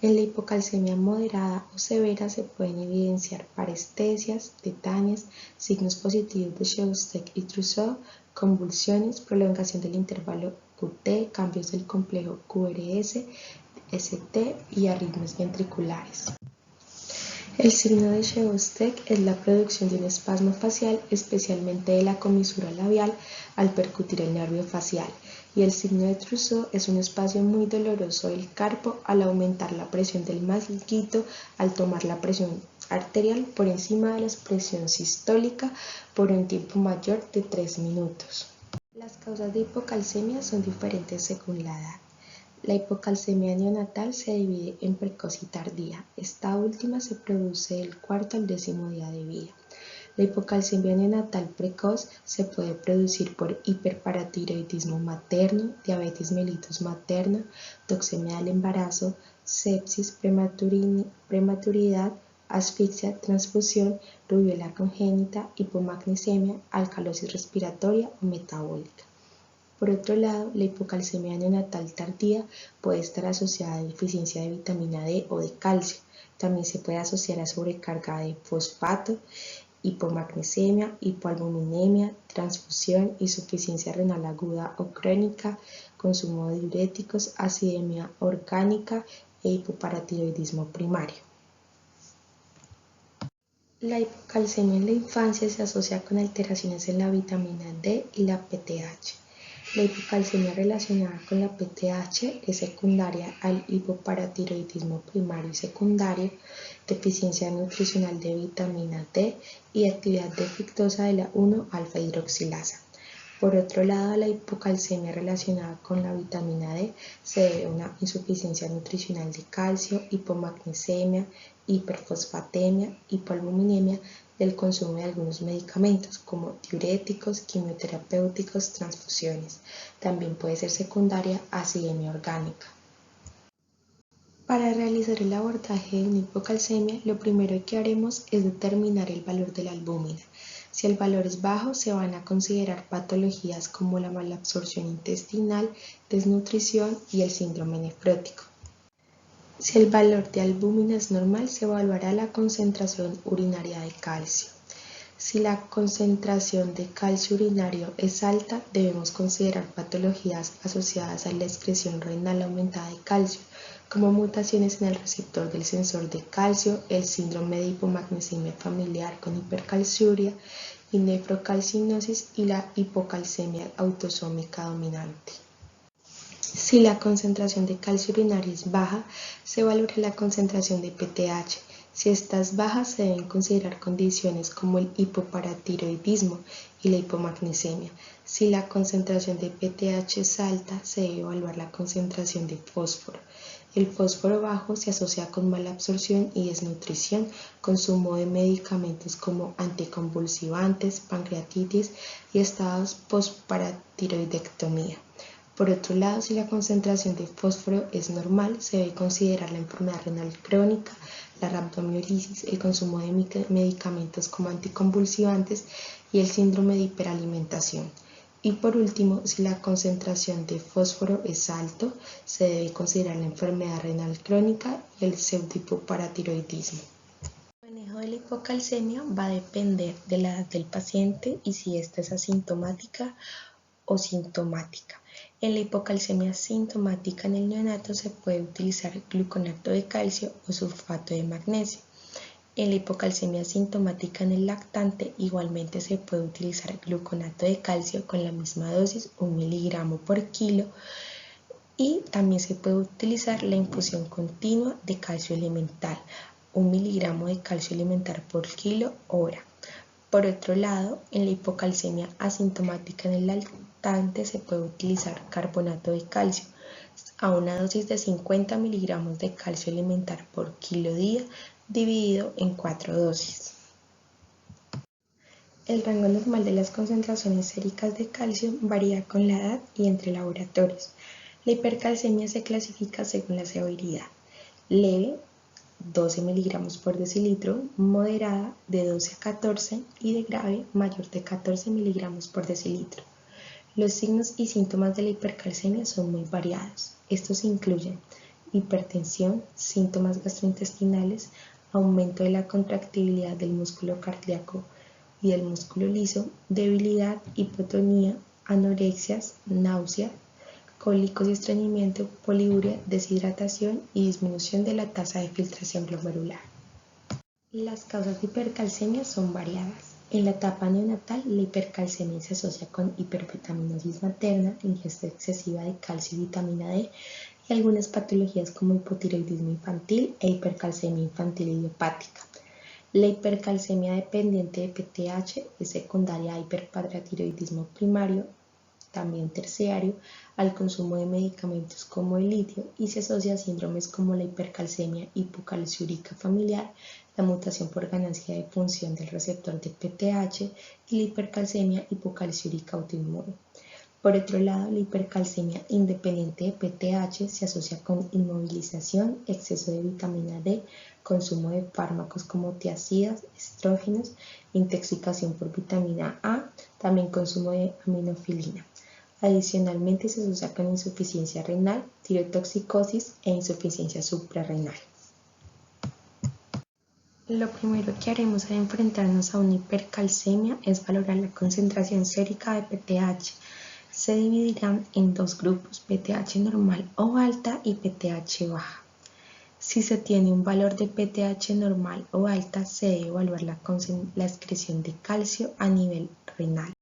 En la hipocalcemia moderada o severa se pueden evidenciar parestesias, tetanias, signos positivos de Chvostek y Trousseau, convulsiones, prolongación del intervalo QT, cambios del complejo QRS, ST y arritmias ventriculares. El signo de Chvostek es la producción de un espasmo facial, especialmente de la comisura labial, al percutir el nervio facial, y el signo de Trousseau es un espacio muy doloroso del carpo al aumentar la presión del manguito al tomar la presión arterial por encima de la presión sistólica por un tiempo mayor de 3 minutos. Las causas de hipocalcemia son diferentes según la edad. La hipocalcemia neonatal se divide en precoz y tardía. Esta última se produce del 4º al 10º día de vida. La hipocalcemia neonatal precoz se puede producir por hiperparatiroidismo materno, diabetes mellitus materna, toxemia del embarazo, sepsis, prematuridad, asfixia, transfusión, rubiola congénita, hipomagnesemia, alcalosis respiratoria o metabólica. Por otro lado, la hipocalcemia neonatal tardía puede estar asociada a deficiencia de vitamina D o de calcio. También se puede asociar a sobrecarga de fosfato, hipomagnesemia, hipoalbuminemia, transfusión, insuficiencia renal aguda o crónica, consumo de diuréticos, acidemia orgánica e hipoparatiroidismo primario. La hipocalcemia en la infancia se asocia con alteraciones en la vitamina D y la PTH. La hipocalcemia relacionada con la PTH es secundaria al hipoparatiroidismo primario y secundario, deficiencia nutricional de vitamina D y actividad defectuosa de la 1-alfa hidroxilasa. Por otro lado, la hipocalcemia relacionada con la vitamina D se debe a una insuficiencia nutricional de calcio, hipomagnesemia, hiperfosfatemia, hipoalbuminemia del consumo de algunos medicamentos como diuréticos, quimioterapéuticos, transfusiones. También puede ser secundaria a acidemia orgánica. Para realizar el abordaje de una hipocalcemia, lo primero que haremos es determinar el valor de la albúmina. Si el valor es bajo, se van a considerar patologías como la malabsorción intestinal, desnutrición y el síndrome nefrótico. Si el valor de albúmina es normal, se evaluará la concentración urinaria de calcio. Si la concentración de calcio urinario es alta, debemos considerar patologías asociadas a la excreción renal aumentada de calcio, como mutaciones en el receptor del sensor de calcio, el síndrome de hipomagnesemia familiar con hipercalciuria y nefrocalcinosis y la hipocalcemia autosómica dominante. Si la concentración de calcio urinario es baja, se evaluará la concentración de PTH. Si esta es baja, se deben considerar condiciones como el hipoparatiroidismo y la hipomagnesemia. Si la concentración de PTH es alta, se debe evaluar la concentración de fósforo. El fósforo bajo se asocia con mala absorción y desnutrición, consumo de medicamentos como anticonvulsivantes, pancreatitis y estados postparatiroidectomía. Por otro lado, si la concentración de fósforo es normal, se debe considerar la enfermedad renal crónica, la rhabdomiolisis, el consumo de medicamentos como anticonvulsivantes y el síndrome de hiperalimentación. Y por último, si la concentración de fósforo es alto, se debe considerar la enfermedad renal crónica y el pseudohipoparatiroidismo. El manejo de la hipocalcemia va a depender de la edad del paciente y si ésta es asintomática o sintomática. En la hipocalcemia sintomática en el neonato se puede utilizar gluconato de calcio o sulfato de magnesio. En la hipocalcemia sintomática en el lactante igualmente se puede utilizar gluconato de calcio con la misma dosis, 1 miligramo por kilo, y también se puede utilizar la infusión continua de calcio elemental, 1 miligramo de calcio elemental por kilo hora. Por otro lado, en la hipocalcemia asintomática en el lactante se puede utilizar carbonato de calcio a una dosis de 50 miligramos de calcio elemental por kilo día dividido en 4 dosis. El rango normal de las concentraciones séricas de calcio varía con la edad y entre laboratorios. La hipercalcemia se clasifica según la severidad: leve, 12 miligramos por decilitro, moderada de 12 a 14 y de grave mayor de 14 miligramos por decilitro. Los signos y síntomas de la hipercalcemia son muy variados. Estos incluyen hipertensión, síntomas gastrointestinales, aumento de la contractibilidad del músculo cardíaco y del músculo liso, debilidad, hipotonía, anorexias, náusea, cólicos y estreñimiento, poliuria, deshidratación y disminución de la tasa de filtración glomerular. Las causas de hipercalcemia son variadas. En la etapa neonatal, la hipercalcemia se asocia con hipervitaminosis materna, ingesta excesiva de calcio y vitamina D y algunas patologías como hipotiroidismo infantil e hipercalcemia infantil idiopática. La hipercalcemia dependiente de PTH es secundaria a hiperparathiroidismo primario, también terciario, al consumo de medicamentos como el litio y se asocia a síndromes como la hipercalcemia hipocalciúrica familiar, la mutación por ganancia de función del receptor de PTH y la hipercalcemia hipocalciúrica autoinmune. Por otro lado, la hipercalcemia independiente de PTH se asocia con inmovilización, exceso de vitamina D, consumo de fármacos como tiazidas, estrógenos, intoxicación por vitamina A, también consumo de aminofilina. Adicionalmente se asocia con insuficiencia renal, tirotoxicosis e insuficiencia suprarrenal. Lo primero que haremos al enfrentarnos a una hipercalcemia es valorar la concentración sérica de PTH. Se dividirán en dos grupos, PTH normal o alta y PTH baja. Si se tiene un valor de PTH normal o alta, se debe evaluar la excreción de calcio a nivel renal.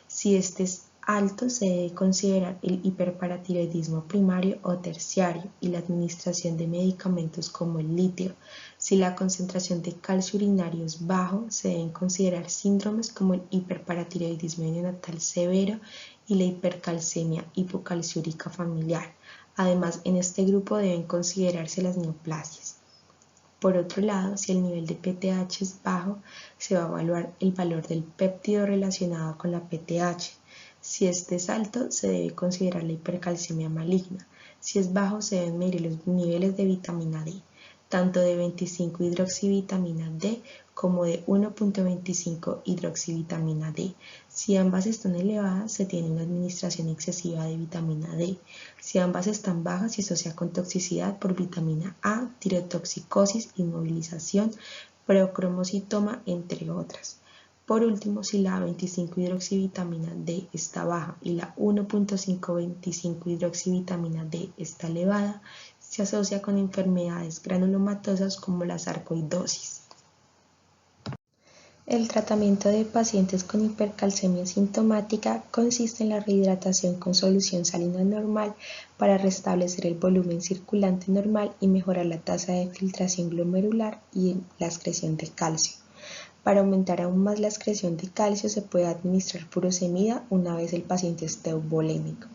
Si este es alto se debe considerar el hiperparatiroidismo primario o terciario y la administración de medicamentos como el litio. Si la concentración de calcio urinario es bajo, se deben considerar síndromes como el hiperparatiroidismo neonatal severo y la hipercalcemia hipocalciúrica familiar. Además, en este grupo deben considerarse las neoplasias. Por otro lado, si el nivel de PTH es bajo, se va a evaluar el valor del péptido relacionado con la PTH. Si este es alto, se debe considerar la hipercalcemia maligna. Si es bajo, se deben medir los niveles de vitamina D, tanto de 25-hidroxivitamina D como de 1.25-hidroxivitamina D. Si ambas están elevadas, se tiene una administración excesiva de vitamina D. Si ambas están bajas, se asocia con toxicidad por vitamina A, tirotoxicosis, inmovilización, preocromocitoma, entre otras. Por último, si la 25-hidroxivitamina D está baja y la 1.525-hidroxivitamina D está elevada, se asocia con enfermedades granulomatosas como la sarcoidosis. El tratamiento de pacientes con hipercalcemia sintomática consiste en la rehidratación con solución salina normal para restablecer el volumen circulante normal y mejorar la tasa de filtración glomerular y la excreción de calcio. Para aumentar aún más la excreción de calcio se puede administrar furosemida una vez el paciente esté eubolémico.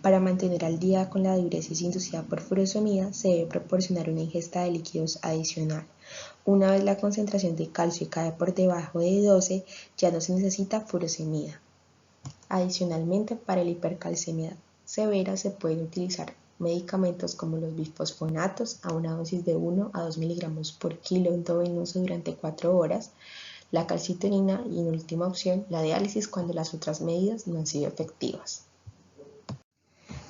Para mantener al día con la diuresis inducida por furosemida se debe proporcionar una ingesta de líquidos adicional. Una vez la concentración de calcio cae por debajo de 12, ya no se necesita furosemida. Adicionalmente, para la hipercalcemia severa se pueden utilizar medicamentos como los bifosfonatos a una dosis de 1 a 2 miligramos por kilo endovenoso durante 4 horas, la calcitonina y, en última opción, la diálisis cuando las otras medidas no han sido efectivas.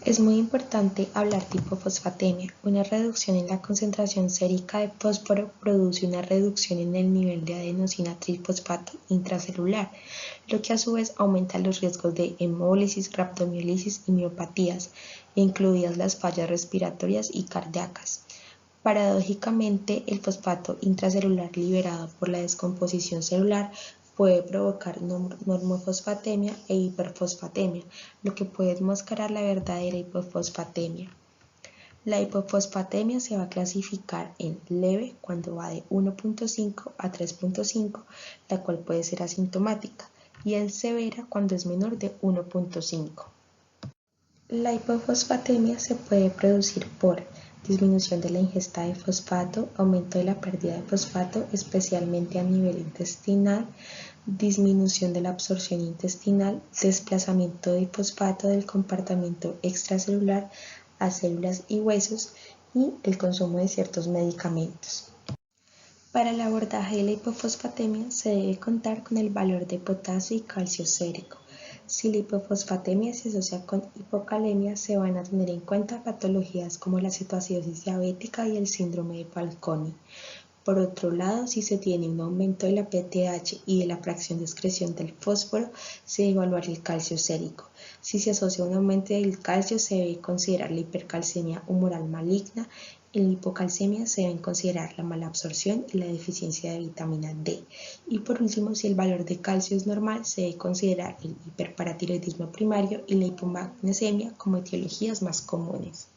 Es muy importante hablar de hipofosfatemia. Una reducción en la concentración sérica de fósforo produce una reducción en el nivel de adenosina trifosfato intracelular, lo que a su vez aumenta los riesgos de hemólisis, rhabdomiólisis y miopatías, incluidas las fallas respiratorias y cardíacas. Paradójicamente, el fosfato intracelular liberado por la descomposición celular puede provocar normofosfatemia e hiperfosfatemia, lo que puede enmascarar la verdadera hipofosfatemia. La hipofosfatemia se va a clasificar en leve cuando va de 1.5 a 3.5, la cual puede ser asintomática, y en severa cuando es menor de 1.5. La hipofosfatemia se puede producir por disminución de la ingesta de fosfato, aumento de la pérdida de fosfato, especialmente a nivel intestinal, disminución de la absorción intestinal, desplazamiento de fosfato del compartimento extracelular a células y huesos y el consumo de ciertos medicamentos. Para el abordaje de la hipofosfatemia se debe contar con el valor de potasio y calcio sérico. Si la hipofosfatemia se asocia con hipocalemia, se van a tener en cuenta patologías como la cetoacidosis diabética y el síndrome de Fanconi. Por otro lado, si se tiene un aumento de la PTH y de la fracción de excreción del fósforo, se debe evaluar el calcio sérico. Si se asocia un aumento del calcio, se debe considerar la hipercalcemia humoral maligna. En la hipocalcemia se deben considerar la mala absorción y la deficiencia de vitamina D. Y por último, si el valor de calcio es normal, se debe considerar el hiperparatiroidismo primario y la hipomagnesemia como etiologías más comunes.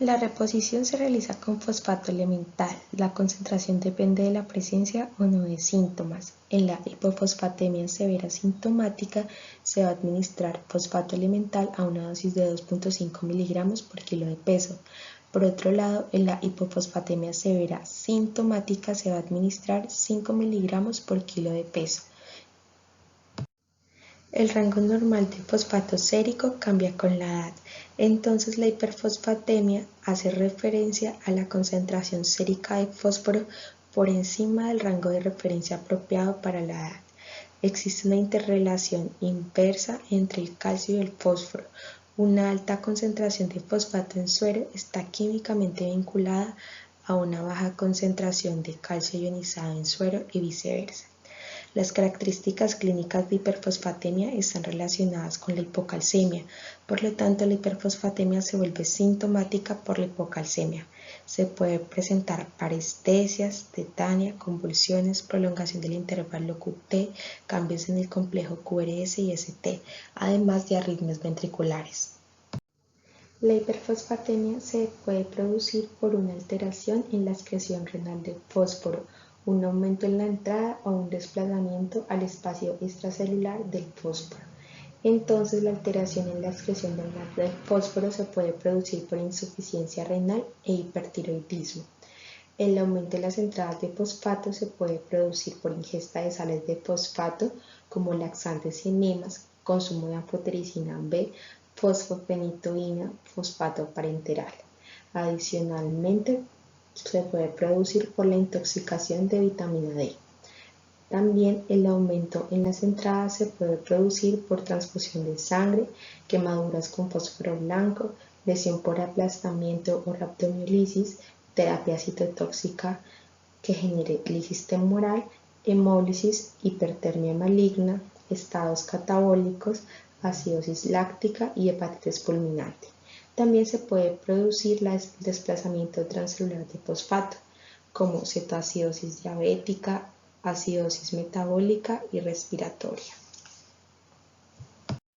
La reposición se realiza con fosfato elemental. La concentración depende de la presencia o no de síntomas. En la hipofosfatemia severa sintomática se va a administrar fosfato elemental a una dosis de 2.5 miligramos por kilo de peso. Por otro lado, en la hipofosfatemia severa sintomática se va a administrar 5 miligramos por kilo de peso. El rango normal de fosfato sérico cambia con la edad, entonces la hiperfosfatemia hace referencia a la concentración sérica de fósforo por encima del rango de referencia apropiado para la edad. Existe una interrelación inversa entre el calcio y el fósforo. Una alta concentración de fosfato en suero está químicamente vinculada a una baja concentración de calcio ionizado en suero y viceversa. Las características clínicas de hiperfosfatemia están relacionadas con la hipocalcemia, por lo tanto la hiperfosfatemia se vuelve sintomática por la hipocalcemia. Se puede presentar parestesias, tetania, convulsiones, prolongación del intervalo QT, cambios en el complejo QRS y ST, además de arritmias ventriculares. La hiperfosfatemia se puede producir por una alteración en la excreción renal de fósforo, un aumento en la entrada o un desplazamiento al espacio extracelular del fósforo. Entonces, la alteración en la excreción del fósforo se puede producir por insuficiencia renal e hipertiroidismo. El aumento en las entradas de fosfato se puede producir por ingesta de sales de fosfato como laxantes y enemas, consumo de anfotericina B, fosfopenitoína, fosfato parenteral. Adicionalmente, se puede producir por la intoxicación de vitamina D. También el aumento en las entradas se puede producir por transfusión de sangre, quemaduras con fósforo blanco, lesión por aplastamiento o rhabdomiólisis, terapia citotóxica que genere lisis tumoral, hemólisis, hipertermia maligna, estados catabólicos, acidosis láctica y hepatitis fulminante. También se puede producir el desplazamiento transcelular de fosfato, como cetoacidosis diabética, acidosis metabólica y respiratoria.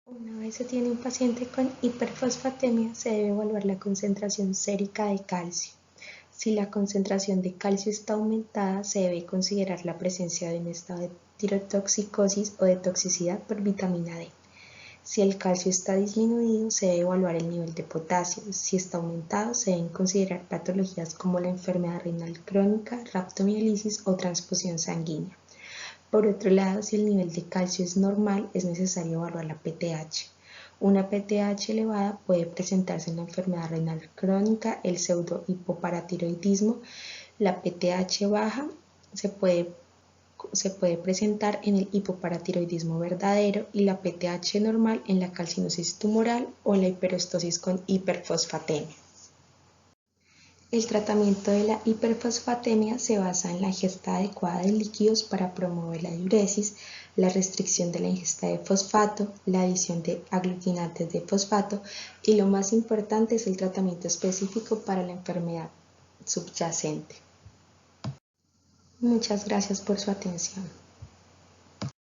Una vez se tiene un paciente con hiperfosfatemia, se debe evaluar la concentración sérica de calcio. Si la concentración de calcio está aumentada, se debe considerar la presencia de un estado de tirotoxicosis o de toxicidad por vitamina D. Si el calcio está disminuido, se debe evaluar el nivel de potasio. Si está aumentado, se deben considerar patologías como la enfermedad renal crónica, rhabdomiólisis o transfusión sanguínea. Por otro lado, si el nivel de calcio es normal, es necesario evaluar la PTH. Una PTH elevada puede presentarse en la enfermedad renal crónica, el pseudohipoparatiroidismo. La PTH baja se puede presentar en el hipoparatiroidismo verdadero y la PTH normal en la calcinosis tumoral o la hiperestosis con hiperfosfatemia. El tratamiento de la hiperfosfatemia se basa en la ingesta adecuada de líquidos para promover la diuresis, la restricción de la ingesta de fosfato, la adición de aglutinantes de fosfato y lo más importante es el tratamiento específico para la enfermedad subyacente. Muchas gracias por su atención.